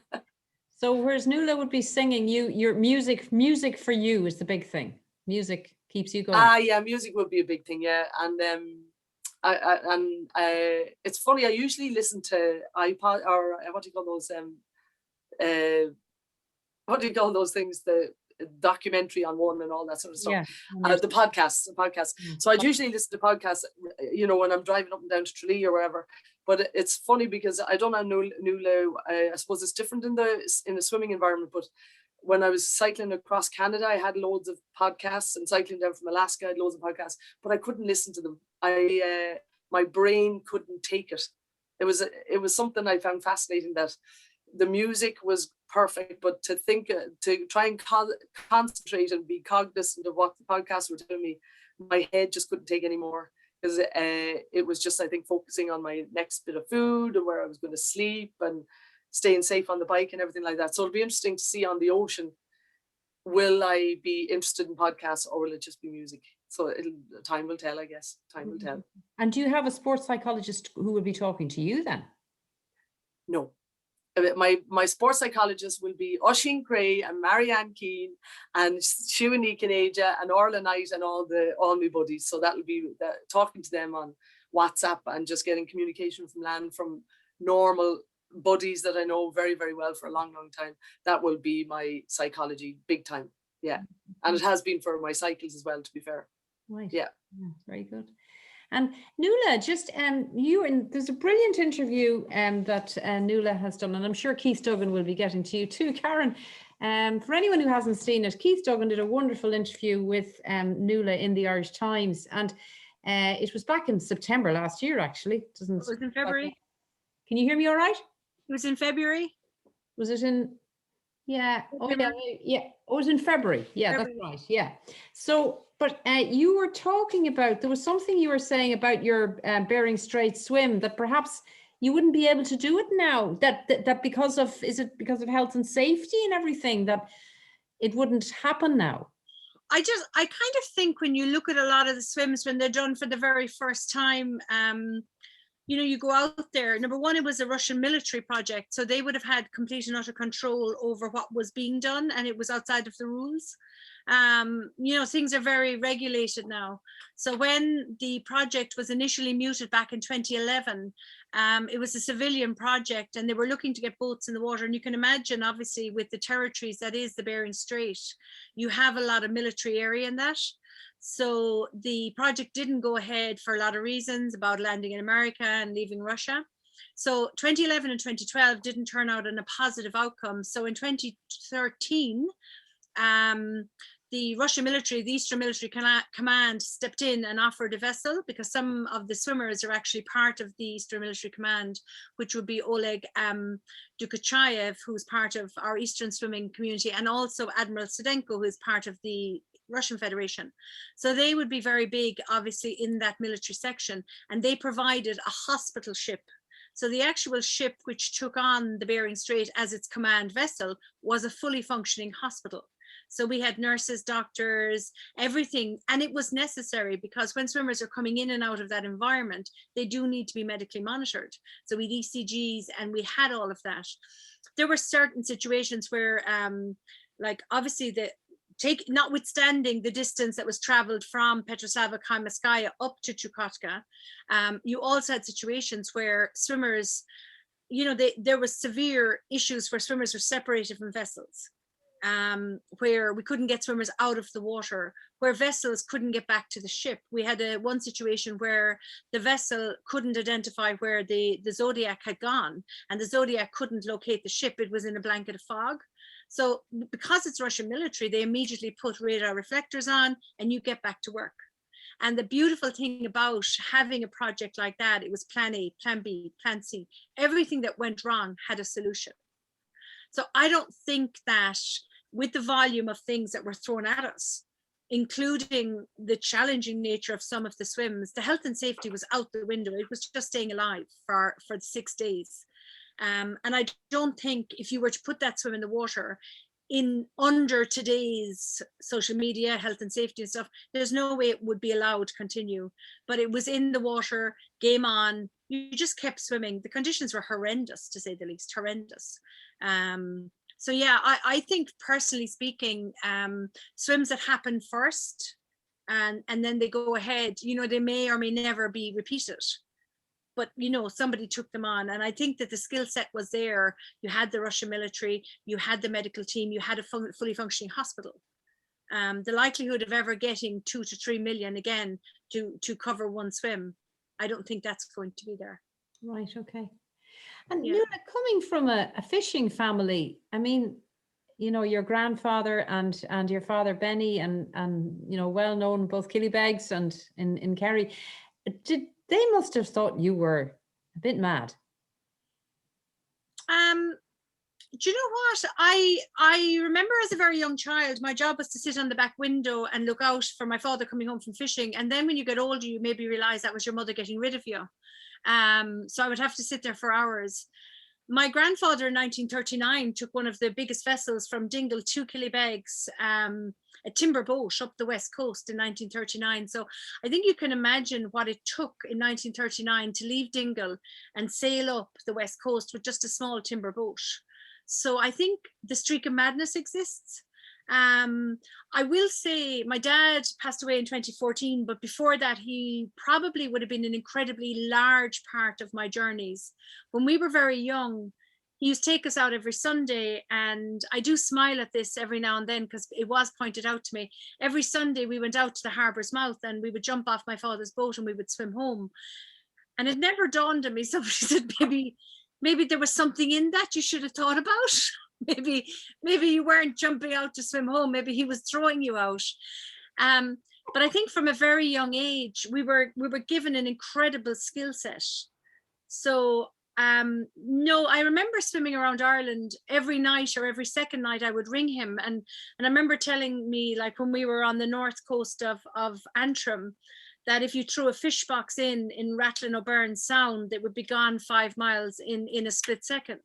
So whereas Nuala would be singing, your music for you is the big thing. Music keeps you going.
Yeah, music would be a big thing. Yeah, and it's funny. I usually listen to iPod, or what do you call those? What do you call those things? The documentary on one and all that sort of stuff. Yeah, the podcast. So I'd usually listen to podcasts, when I'm driving up and down to Tralee or wherever. But it's funny because I don't know Nuala. I suppose it's different in the swimming environment. But when I was cycling across Canada, I had loads of podcasts, and cycling down from Alaska, I had loads of podcasts. But I couldn't listen to them. My brain couldn't take it. It was something I found fascinating, that the music was perfect, but to try and concentrate and be cognizant of what the podcasts were telling me, my head just couldn't take any more, because it was just, I think, focusing on my next bit of food and where I was going to sleep and staying safe on the bike and everything like that. So it'll be interesting to see on the ocean will I be interested in podcasts or will it just be music? So time will tell, I guess. Time will tell.
And do you have a sports psychologist who will be talking to you then?
No. My sports psychologist will be Oisin Gray and Marianne Keane and Siobhan Kinaja and Orla Knight and all my buddies. So that'll be talking to them on WhatsApp and just getting communication from land from normal buddies that I know very, very well for a long, long time. That will be my psychology big time. Yeah. And it has been for my cycles as well, to be fair.
Right.
Yeah.
Very good. And Nuala, just there's a brilliant interview that Nuala has done, and I'm sure Keith Duggan will be getting to you too, Karen. For anyone who hasn't seen it, Keith Duggan did a wonderful interview with Nuala in the Irish Times, and it was back in September last year, actually. It was
in February.
Can you hear me all right?
It was in February.
Was it in? Yeah. Oh, yeah. Yeah. Oh, it was in February. Yeah, February. That's right. Yeah. So, but you were talking about, there was something you were saying about your Bering Strait swim that perhaps you wouldn't be able to do it now. That because of, is it because of health and safety and everything that it wouldn't happen now?
I kind of think when you look at a lot of the swims when they're done for the very first time, you know, you go out there. Number one, it was a Russian military project, so they would have had complete and utter control over what was being done, and it was outside of the rules. You know, things are very regulated now. So when the project was initially muted back in 2011, it was a civilian project, and they were looking to get boats in the water. And you can imagine, obviously, with the territories that is the Bering Strait, you have a lot of military area in that. So the project didn't go ahead for a lot of reasons about landing in America and leaving Russia. So 2011 and 2012 didn't turn out in a positive outcome. So in 2013, the Russian military, the Eastern Military Command stepped in and offered a vessel, because some of the swimmers are actually part of the Eastern Military Command, which would be Oleg Dukachayev, who's part of our Eastern swimming community, and also Admiral Sedenko, who is part of the Russian Federation. So they would be very big, obviously, in that military section, and they provided a hospital ship. So the actual ship which took on the Bering Strait as its command vessel was a fully functioning hospital. So we had nurses, doctors, everything, and it was necessary because when swimmers are coming in and out of that environment, they do need to be medically monitored. So we had ECGs and we had all of that. There were certain situations where, like obviously notwithstanding the distance that was traveled from Petroslava-Kaymerskaya up to Chukotka, you also had situations where swimmers, you know, there was severe issues where swimmers were separated from vessels, where we couldn't get swimmers out of the water, where vessels couldn't get back to the ship. We had one situation where the vessel couldn't identify where the Zodiac had gone, and the Zodiac couldn't locate the ship. It was in a blanket of fog. So because it's Russian military, they immediately put radar reflectors on and you get back to work. And the beautiful thing about having a project like that, it was plan A, plan B, plan C. Everything that went wrong had a solution. So I don't think that with the volume of things that were thrown at us, including the challenging nature of some of the swims, the health and safety was out the window. It was just staying alive for 6 days. And I don't think if you were to put that swim in the water under today's social media, health and safety and stuff, there's no way it would be allowed to continue. But it was in the water, game on, you just kept swimming. The conditions were horrendous, to say the least, horrendous. So yeah, I think personally speaking, swims that happen first and then they go ahead, you know, they may or may never be repeated. But, you know, somebody took them on. And I think that the skill set was there. You had the Russian military, you had the medical team, you had a fully functioning hospital. The likelihood of ever getting 2 to 3 million again to cover one swim, I don't think that's going to be there.
Right, okay. And yeah. Nuala, coming from a fishing family, I mean, you know, your grandfather and your father Benny and you know, well known both Killybegs and in Kerry, they must have thought you were a bit mad.
Do you know what? I remember as a very young child, my job was to sit on the back window and look out for my father coming home from fishing. And then when you get older, you maybe realize that was your mother getting rid of you. So I would have to sit there for hours. my grandfather in 1939 took one of the biggest vessels from Dingle to Killybegs, a timber boat up the west coast in 1939. So I think you can imagine what it took in 1939 to leave Dingle and sail up the west coast with just a small timber boat. So I think the streak of madness exists. I will say my dad passed away in 2014, but before that, he probably would have been an incredibly large part of my journeys. When we were very young, he used to take us out every Sunday, and I do smile at this every now and then because it was pointed out to me. Every Sunday we went out to the harbour's mouth and we would jump off my father's boat and we would swim home. And it never dawned on me, somebody said, maybe there was something in that you should have thought about. Maybe you weren't jumping out to swim home. Maybe he was throwing you out. But I think from a very young age, we were given an incredible skill set. So no, I remember swimming around Ireland every night or every second night. I would ring him, and I remember telling me, like when we were on the north coast of Antrim, that if you threw a fish box in Rathlin O'Byrne Sound, it would be gone 5 miles in a split second.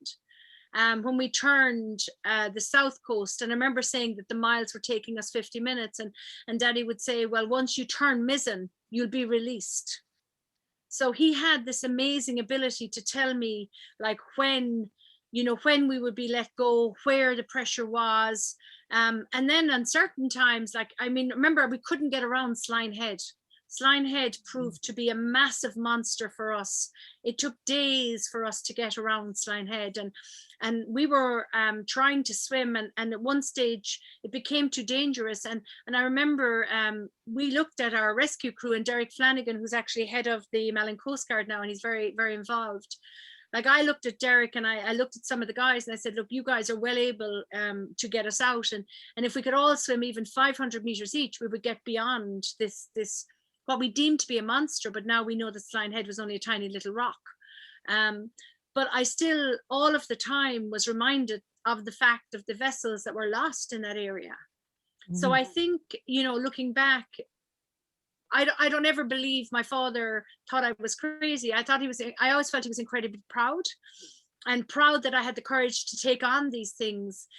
When we turned the south coast, and I remember saying that the miles were taking us 50 minutes, and Daddy would say, well, once you turn mizzen, you'll be released. So he had this amazing ability to tell me, like, when we would be let go, where the pressure was. And then on certain times, like, I mean, remember, we couldn't get around Sline Head. Sline Head proved to be a massive monster for us. It took days for us to get around Sline Head, and we were trying to swim, and at one stage it became too dangerous. And I remember we looked at our rescue crew, and Derek Flanagan, who's actually head of the Malin Coast Guard now, and he's very, very involved. Like, I looked at Derek and I looked at some of the guys, and I said, look, you guys are well able to get us out. And if we could all swim even 500 meters each, we would get beyond this what we deemed to be a monster, but now we know that Sline Head was only a tiny little rock. But I still, all of the time, was reminded of the fact of the vessels that were lost in that area. So I think, looking back, I don't ever believe my father thought I was crazy. I always felt he was incredibly proud that I had the courage to take on these things.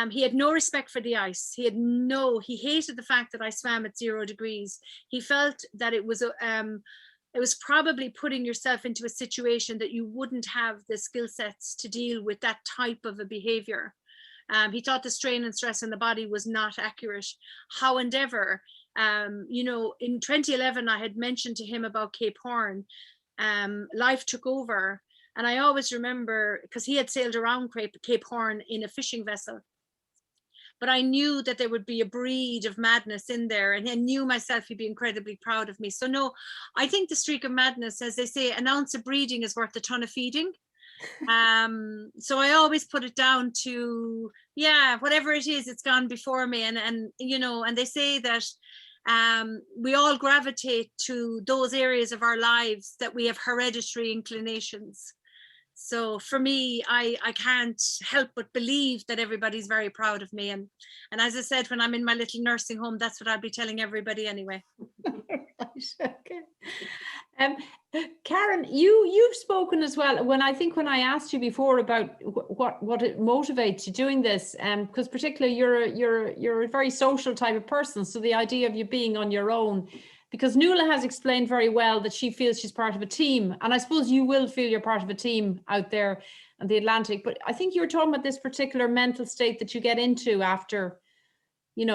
He had no respect for the ice. He hated the fact that I swam at 0 degrees. He felt that it was probably putting yourself into a situation that you wouldn't have the skill sets to deal with that type of a behavior. He thought the strain and stress on the body was not accurate. However, in 2011, I had mentioned to him about Cape Horn. Life took over. And I always remember, because he had sailed around Cape Horn in a fishing vessel. But I knew that there would be a breed of madness in there, and I knew myself he'd be incredibly proud of me. So no, I think the streak of madness, as they say, an ounce of breeding is worth a ton of feeding. So I always put it down to, whatever it is, it's gone before me. And they say that we all gravitate to those areas of our lives that we have hereditary inclinations. So for me, I can't help but believe that everybody's very proud of me. And as I said, when I'm in my little nursing home, that's what I'll be telling everybody anyway.
Okay. Karen, you've spoken as well. When I asked you before about what it motivates you doing this, because particularly you're a very social type of person. So the idea of you being on your own, because Nuala has explained very well that she feels she's part of a team, and I suppose you will feel you're part of a team out there in the Atlantic. But I think you were talking about this particular mental state that you get into after when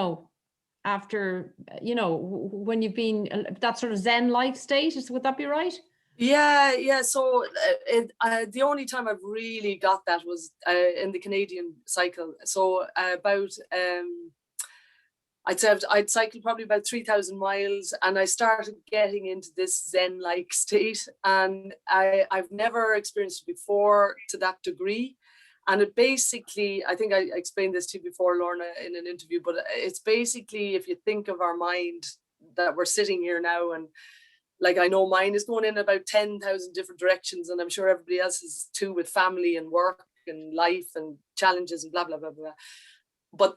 you've been that sort of Zen-like state. Would that be right?
Yeah. So the only time I've really got that was in the Canadian cycle. So about I'd say I'd cycled probably about 3,000 miles, and I started getting into this Zen-like state, and I've never experienced it before to that degree. And it basically, I think I explained this to you before, Lorna, in an interview, but it's basically, if you think of our mind, that we're sitting here now, and like, I know mine is going in about 10,000 different directions, and I'm sure everybody else is too, with family and work and life and challenges and blah, blah, blah, blah. But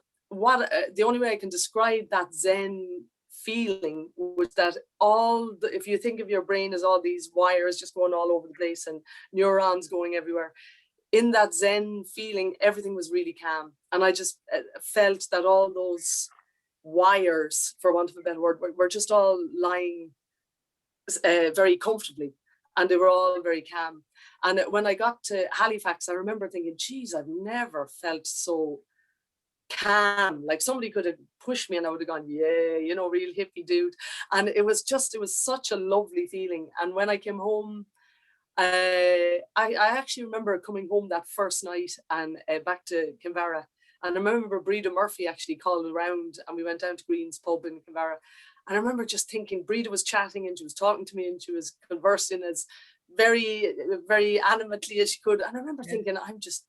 the only way I can describe that Zen feeling was that if you think of your brain as all these wires just going all over the place and neurons going everywhere, in that Zen feeling, everything was really calm. And I just felt that all those wires, for want of a better word, were just all lying very comfortably, and they were all very calm. And when I got to Halifax, I remember thinking, geez, I've never felt so calm. Like somebody could have pushed me and I would have gone, yeah, you know, real hippie dude. And it was such a lovely feeling. And when I came home, I actually remember coming home that first night and back to Kinvara. And I remember Breda Murphy actually called around and we went down to Green's pub in Kinvara. And I remember just thinking, Breda was chatting and she was talking to me and she was conversing as very, very animately as she could. And I remember thinking, I'm just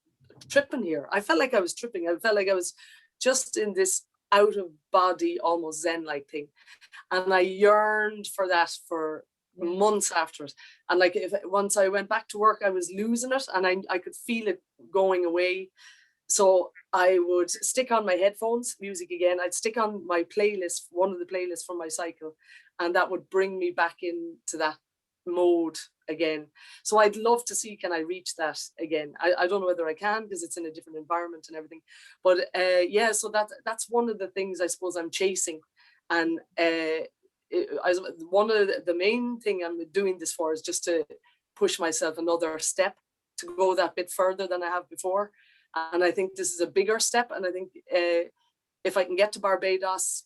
tripping here. I felt like I was tripping. I felt like I was just in this out of body, almost Zen-like thing. And I yearned for that for months after it. And like once I went back to work, I was losing it and I could feel it going away. So I would stick on my headphones, music again. I'd stick on my playlist, one of the playlists from my cycle, and that would bring me back into that mode again. So I'd love to see, can I reach that again? I don't know whether I can because it's in a different environment and everything. But yeah, so that's one of the things I suppose I'm chasing. And one of the main thing I'm doing this for is just to push myself another step to go that bit further than I have before. And I think this is a bigger step. And I think if I can get to Barbados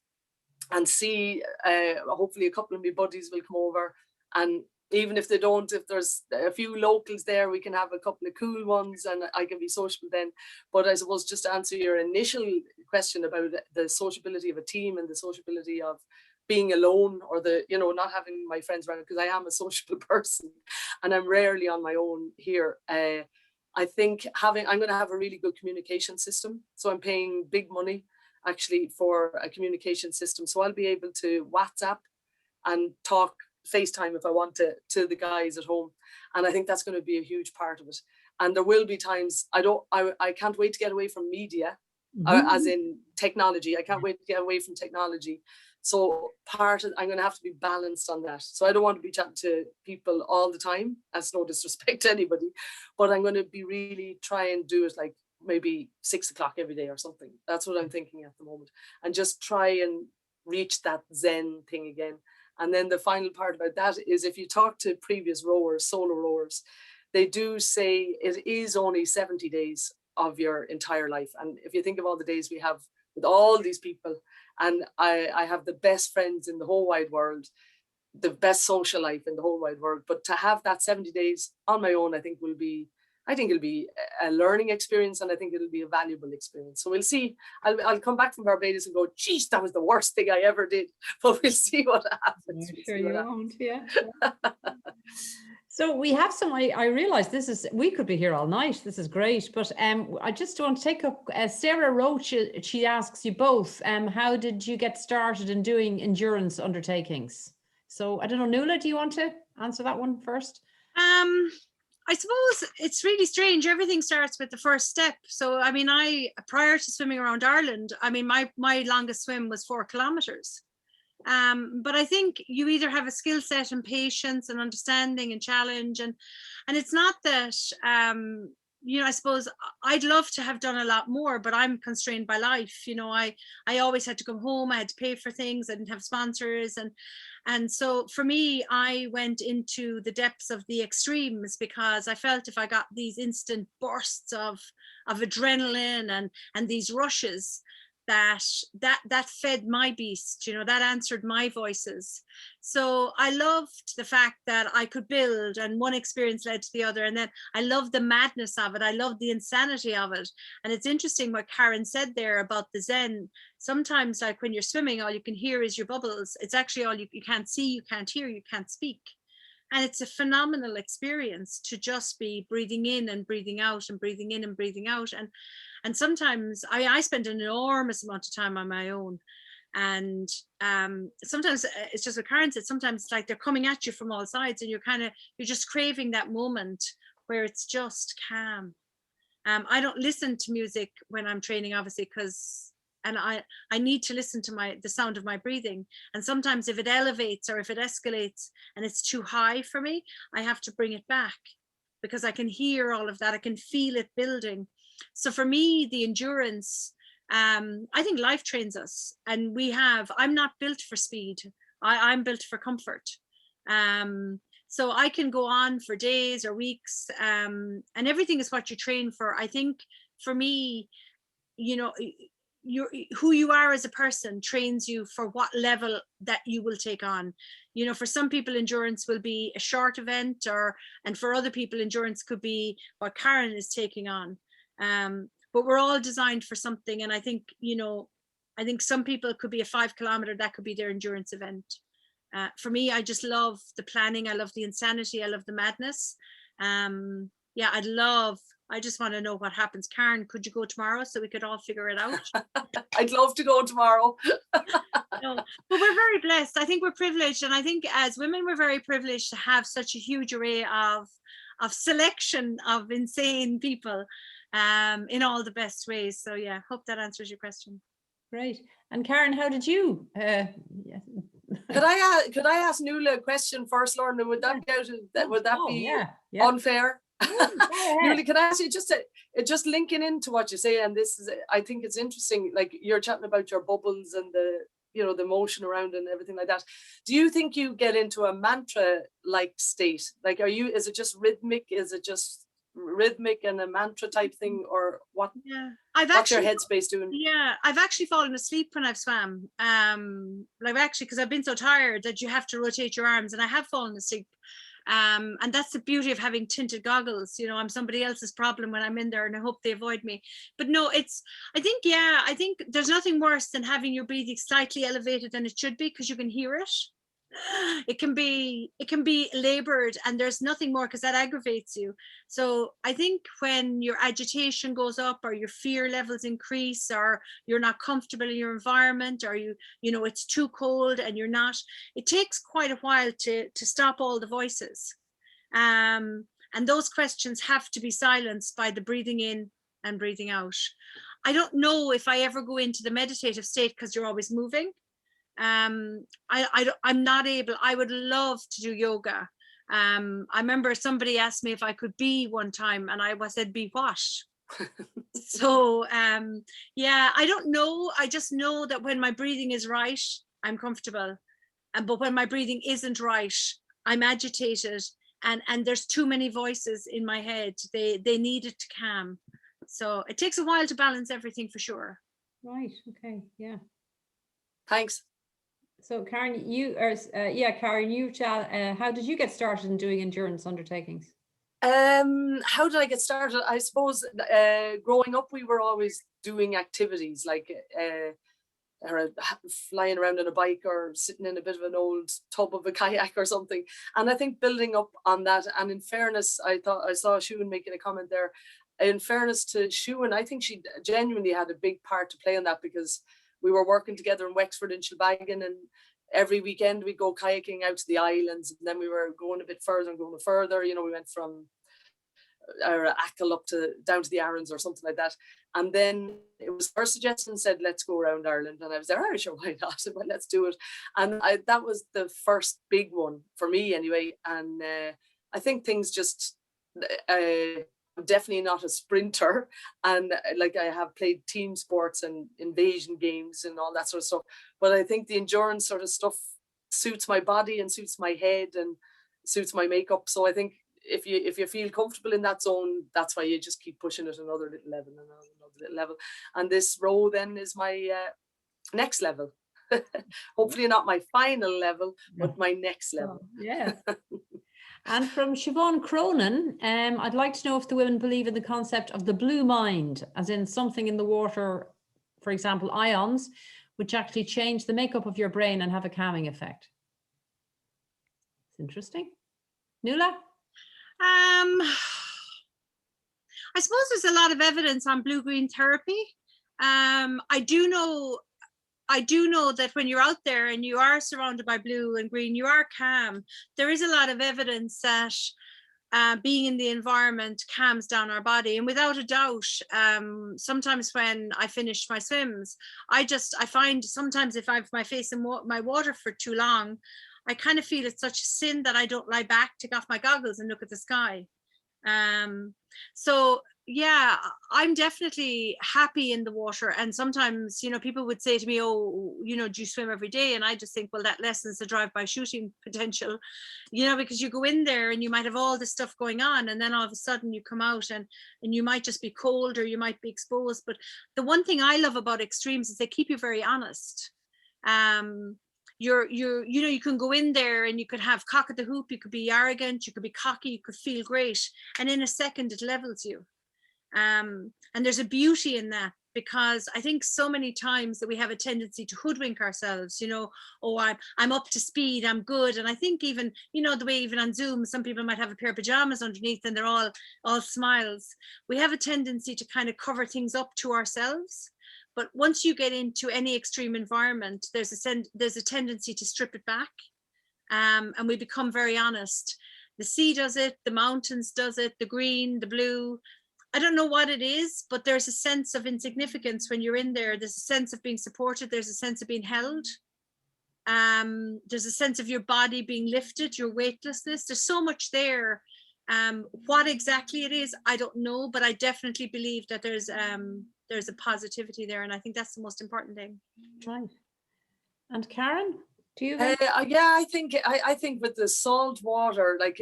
and see, hopefully a couple of my buddies will come over. And even if they don't, if there's a few locals there, we can have a couple of cool ones and I can be sociable then. But I suppose just to answer your initial question about the sociability of a team and the sociability of being alone or the, you know, not having my friends around, because I am a sociable person and I'm rarely on my own here. I think I'm going to have a really good communication system. So I'm paying big money actually for a communication system. So I'll be able to WhatsApp and talk FaceTime if I want to the guys at home. And I think that's going to be a huge part of it. And there will be times I can't wait to get away from media, as in technology. I can't wait to get away from technology. So I'm going to have to be balanced on that. So I don't want to be chatting to people all the time. That's no disrespect to anybody, but I'm going to be really try and do it like maybe 6 o'clock every day or something. That's what I'm thinking at the moment. And just try and reach that Zen thing again. And then the final part about that is if you talk to previous rowers, solo rowers, they do say it is only 70 days of your entire life. And if you think of all the days we have with all these people, and I have the best friends in the whole wide world, the best social life in the whole wide world. But to have that 70 days on my own, I think it'll be a learning experience, and I think it'll be a valuable experience. So we'll see. I'll come back from Barbados and go, geez, that was the worst thing I ever did. But we'll see what happens.
I'm sure you won't, yeah. So we have some, I realize we could be here all night. This is great. But I just want to take up Sarah Roach. She asks you both, how did you get started in doing endurance undertakings? So I don't know, Nuala, do you want to answer that one first?
I suppose it's really strange. Everything starts with the first step. So, I mean, prior to swimming around Ireland, I mean, my longest swim was 4 kilometers. But I think you either have a skill set and patience and understanding and challenge. And it's not that, you know, I suppose I'd love to have done a lot more, but I'm constrained by life. You know, I always had to come home. I had to pay for things. I didn't have sponsors. And so for me, I went into the depths of the extremes because I felt if I got these instant bursts of adrenaline and these rushes, that fed my beast, you know, that answered my voices. So I loved the fact that I could build, and one experience led to the other. And then I loved the madness of it. I loved the insanity of it. And it's interesting what Karen said there about the Zen. Sometimes, like when you're swimming, all you can hear is your bubbles. It's actually all you can't see, you can't hear, you can't speak. And it's a phenomenal experience to just be breathing in and breathing out and breathing in and breathing out. And sometimes I spend an enormous amount of time on my own. And sometimes it's just what Karen said, sometimes it's like they're coming at you from all sides and you're just craving that moment where it's just calm. I don't listen to music when I'm training, obviously, and I need to listen to the sound of my breathing. And sometimes if it elevates or if it escalates and it's too high for me, I have to bring it back. because I can hear all of that. I can feel it building. So for me, the endurance, I think life trains us, and I'm not built for speed. I'm built for comfort. So I can go on for days or weeks, and everything is what you train for. I think for me, you know, who you are as a person trains you for what level that you will take on. You know, for some people endurance will be a short event, and for other people endurance could be what Karen is taking on. But we're all designed for something, and I think, you know, I think some people it could be a 5 kilometer, that could be their endurance event. For me, I just love the planning. I love the insanity. I love the madness. Yeah, I just want to know what happens. Karen, could you go tomorrow so we could all figure it out?
I'd love to go tomorrow.
No, but we're very blessed. I think we're privileged, and I think as women we're very privileged to have such a huge array of selection of insane people in all the best ways. So yeah, hope that answers your question.
Great. And Karen, how did you?
Could I ask Nuala a question first, Lorna? Would that be unfair? Nuala, can I ask you just linking into what you say, and this is, I think it's interesting, like you're chatting about your bubbles and the, you know, the motion around and everything like that. Do you think you get into a mantra like state? Like, is it just rhythmic? Is it just rhythmic and a mantra type thing, or what?
Yeah,
what's your headspace doing?
Yeah, I've actually fallen asleep when I've swam. Like, actually, because I've been so tired that you have to rotate your arms, and I have fallen asleep. And that's the beauty of having tinted goggles. You know, I'm somebody else's problem when I'm in there, and I hope they avoid me. But no, I think there's nothing worse than having your breathing slightly elevated than it should be, because you can hear it. It can be labored, and there's nothing more, because that aggravates you. So I think when your agitation goes up, or your fear levels increase, or you're not comfortable in your environment, or you know it's too cold and you're not, it takes quite a while to stop all the voices, and those questions have to be silenced by the breathing in and breathing out. I don't know if I ever go into the meditative state, because you're always moving. I'm not able. I would love to do yoga. I remember somebody asked me if I could be one time, and I said, be what? So yeah, I don't know. I just know that when my breathing is right, I'm comfortable, but when my breathing isn't right, I'm agitated, and there's too many voices in my head. They need it to calm. So it takes a while to balance everything, for sure.
Right. Okay. Yeah.
Thanks.
So Karen, how did you get started in doing endurance undertakings?
How did I get started? I suppose growing up, we were always doing activities like flying around on a bike, or sitting in a bit of an old tub of a kayak or something. And I think building up on that, and in fairness, I saw Siúan making a comment there. In fairness to Siúan, I think she genuinely had a big part to play in that, because we were working together in Wexford and Shilbagan, and every weekend we go kayaking out to the islands, and then we were going a bit further and going further. You know, we went from Achill up down to the Arrans or something like that. And then it was her suggestion, said, let's go around Ireland. And I was there, oh, sure, why not? Well, let's do it. And that was the first big one for me anyway. And I think things just, I'm definitely not a sprinter. And like, I have played team sports and invasion games and all that sort of stuff. But I think the endurance sort of stuff suits my body and suits my head and suits my makeup. So I think if you feel comfortable in that zone, that's why you just keep pushing it another little level and another little level. And this row then is my next level. Hopefully not my final level, but my next level.
Oh, yeah. And from Siobhan Cronin, I'd like to know if the women believe in the concept of the blue mind, as in something in the water, for example, ions, which actually change the makeup of your brain and have a calming effect. It's interesting. Nuala?
I suppose there's a lot of evidence on blue-green therapy. I do know that when you're out there and you are surrounded by blue and green, you are calm. There is a lot of evidence that being in the environment calms down our body. And without a doubt, sometimes when I finish my swims, I find sometimes if I have my face in my water for too long, I kind of feel it's such a sin that I don't lie back, take off my goggles and look at the sky. So yeah, I'm definitely happy in the water. And sometimes, you know, people would say to me, oh, you know, do you swim every day? And I just think, well, that lessens the drive-by shooting potential, you know, because you go in there and you might have all this stuff going on, and then all of a sudden you come out and you might just be cold or you might be exposed. But the one thing I love about extremes is they keep you very honest. You know, you can go in there and you could have cock at the hoop, you could be arrogant, you could be cocky, you could feel great, and in a second it levels you. And there's a beauty in that, because I think so many times that we have a tendency to hoodwink ourselves, you know, oh, I'm up to speed, I'm good. And I think even, you know, the way even on Zoom, some people might have a pair of pajamas underneath and they're all smiles. We have a tendency to kind of cover things up to ourselves. But once you get into any extreme environment, there's a tendency to strip it back, and we become very honest. The sea does it, the mountains does it, the green, the blue. I don't know what it is, but there's a sense of insignificance when you're in there. There's a sense of being supported. There's a sense of being held. There's a sense of your body being lifted, your weightlessness. There's so much there. What exactly it is, I don't know, but I definitely believe that there's a positivity there, and I think that's the most important thing.
Right. And Karen, do you?
Yeah, I think with the salt water, like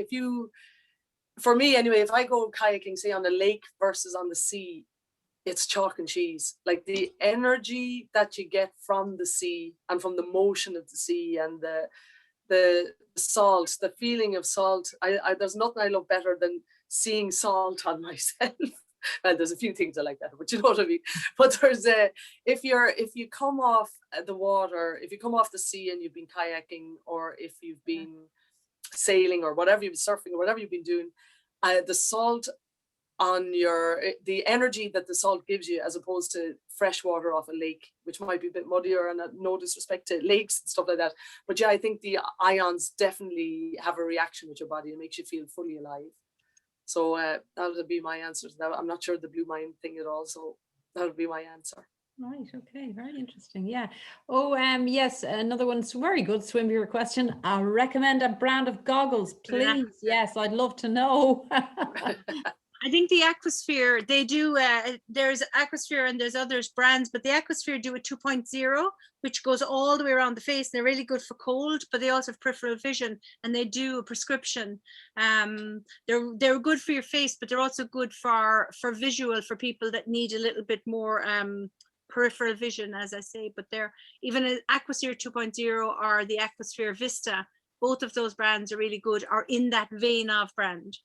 for me anyway, if I go kayaking, say on a lake versus on the sea, it's chalk and cheese. Like the energy that you get from the sea and from the motion of the sea and the salt, the feeling of salt. There's nothing I love better than seeing salt on myself. And there's a few things I like that, but you know what I mean. But there's if you come off the water, if you come off the sea and you've been kayaking, or if you've been sailing or whatever, you've been surfing or whatever you've been doing, the salt on the energy that the salt gives you, as opposed to fresh water off a lake, which might be a bit muddier, and no disrespect to lakes and stuff like that. But yeah, I think the ions definitely have a reaction with your body and makes you feel fully alive. So that would be my answer to that. I'm not sure the blue mind thing at all, so that would be my answer.
Right. Okay. Very interesting. Yeah. Oh, yes. Another one. Very good swim viewer question. I recommend a brand of goggles, please. Yes, I'd love to know.
I think the Aquasphere, they do, there's Aquasphere and there's others brands, but the Aquasphere do a 2.0, which goes all the way around the face. They're really good for cold, but they also have peripheral vision, and they do a prescription. They're good for your face, but they're also good for visual, for people that need a little bit more peripheral vision, as I say. But they're even an Aquasphere 2.0 or the Aquasphere Vista. Both of those brands are really good, are in that vein of brand.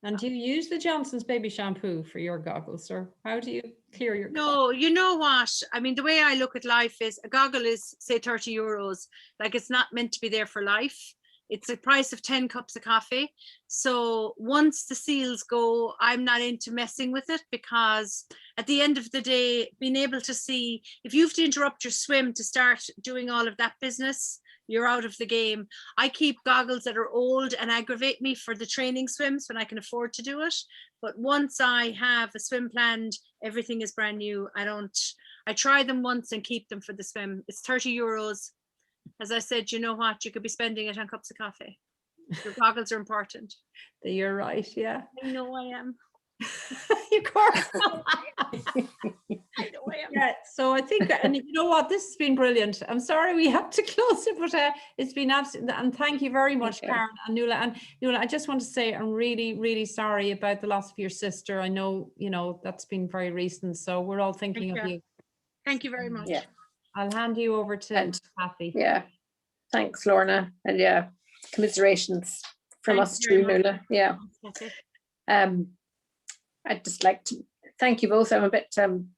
And do you use the Johnson's baby shampoo for your goggles, or how do you clear your?
No, you know what? I mean, the way I look at life is a goggle is, say, 30 euros. Like, it's not meant to be there for life. It's the price of 10 cups of coffee. So once the seals go, I'm not into messing with it, because at the end of the day, being able to see, if you have to interrupt your swim to start doing all of that business, you're out of the game. I keep goggles that are old and aggravate me for the training swims when I can afford to do it. But once I have a swim planned, everything is brand new. I try them once and keep them for the swim. It's 30 euros. As I said, you know what? You could be spending it on cups of coffee. Your goggles are important.
You're right, yeah.
I know I am.
Of course. I know I am. Yeah, so I think, and you know what, this has been brilliant. I'm sorry we have to close it, but it's been absolutely, and thank you very much, Karen and Nuala. And Nuala, I just want to say I'm really, really sorry about the loss of your sister. I know, you know, that's been very recent, so we're all thinking of you.
Thank you very much.
Yeah.
I'll hand you over to Kathy.
Yeah, thanks, Lorna, and yeah, commiserations from us too, Nuala. Yeah. I'd just like to thank you both. I'm a bit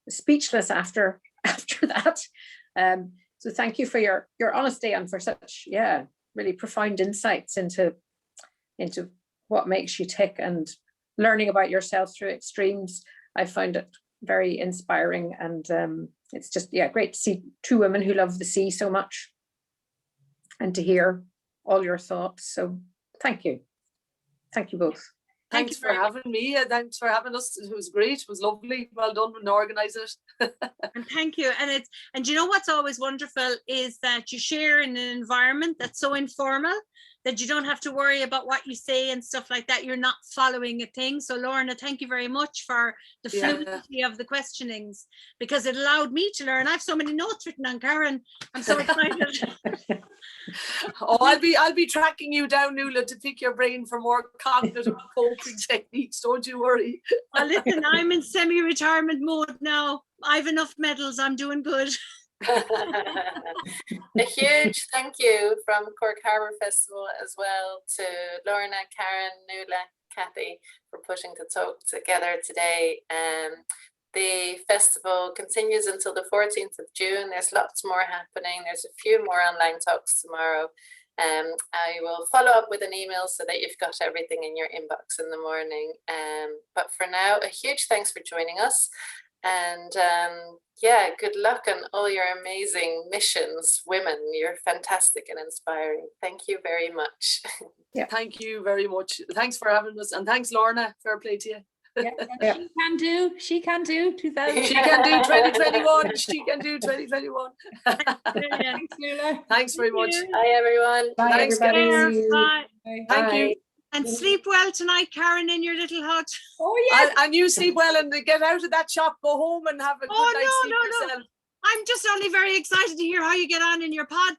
speechless after that. So thank you for your honesty and for such really profound insights into what makes you tick, and learning about yourself through extremes. I found it very inspiring, and it's just great to see two women who love the sea so much, and to hear all your thoughts. So thank you both.
Thanks for having me, and thanks for having us. It was great. It was lovely. Well done to organise it.
And thank you. And you know what's always wonderful is that you share in an environment that's so informal, that you don't have to worry about what you say and stuff like that. You're not following a thing. So Lorna, thank you very much for the fluidity of the questionings, because it allowed me to learn. I have so many notes written on, Karen. I'm so excited.
Oh, I'll be tracking you down, Nuala, to pick your brain for more cognitive coaching techniques. Don't you worry.
Well, listen, I'm in semi-retirement mode now. I have enough medals. I'm doing good.
A huge thank you from Cork Harbour Festival as well to Lorna, Karen, Nuala, Kathy for putting the talk together today. The festival continues until the 14th of June. There's lots more happening. There's a few more online talks tomorrow. I will follow up with an email so that you've got everything in your inbox in the morning. But for now, a huge thanks for joining us. And yeah, good luck on all your amazing missions, women. You're fantastic and inspiring. Thank you very much.
Yeah. Thank you very much. Thanks for having us. And thanks, Lorna. Fair play to you.
Yeah. She can do 2000.
She can do 2021. She can do 2021.
Thanks, Nuala.
Thanks very much.
Bye, everyone.
Bye,
Thanks,
everybody.
Bye.
Thank you.
And sleep well tonight, Karen, in your little hut.
Oh, yes.
And you sleep well and get out of that shop, go home and have a good night's sleep yourself.
I'm just only very excited to hear how you get on in your pod tonight.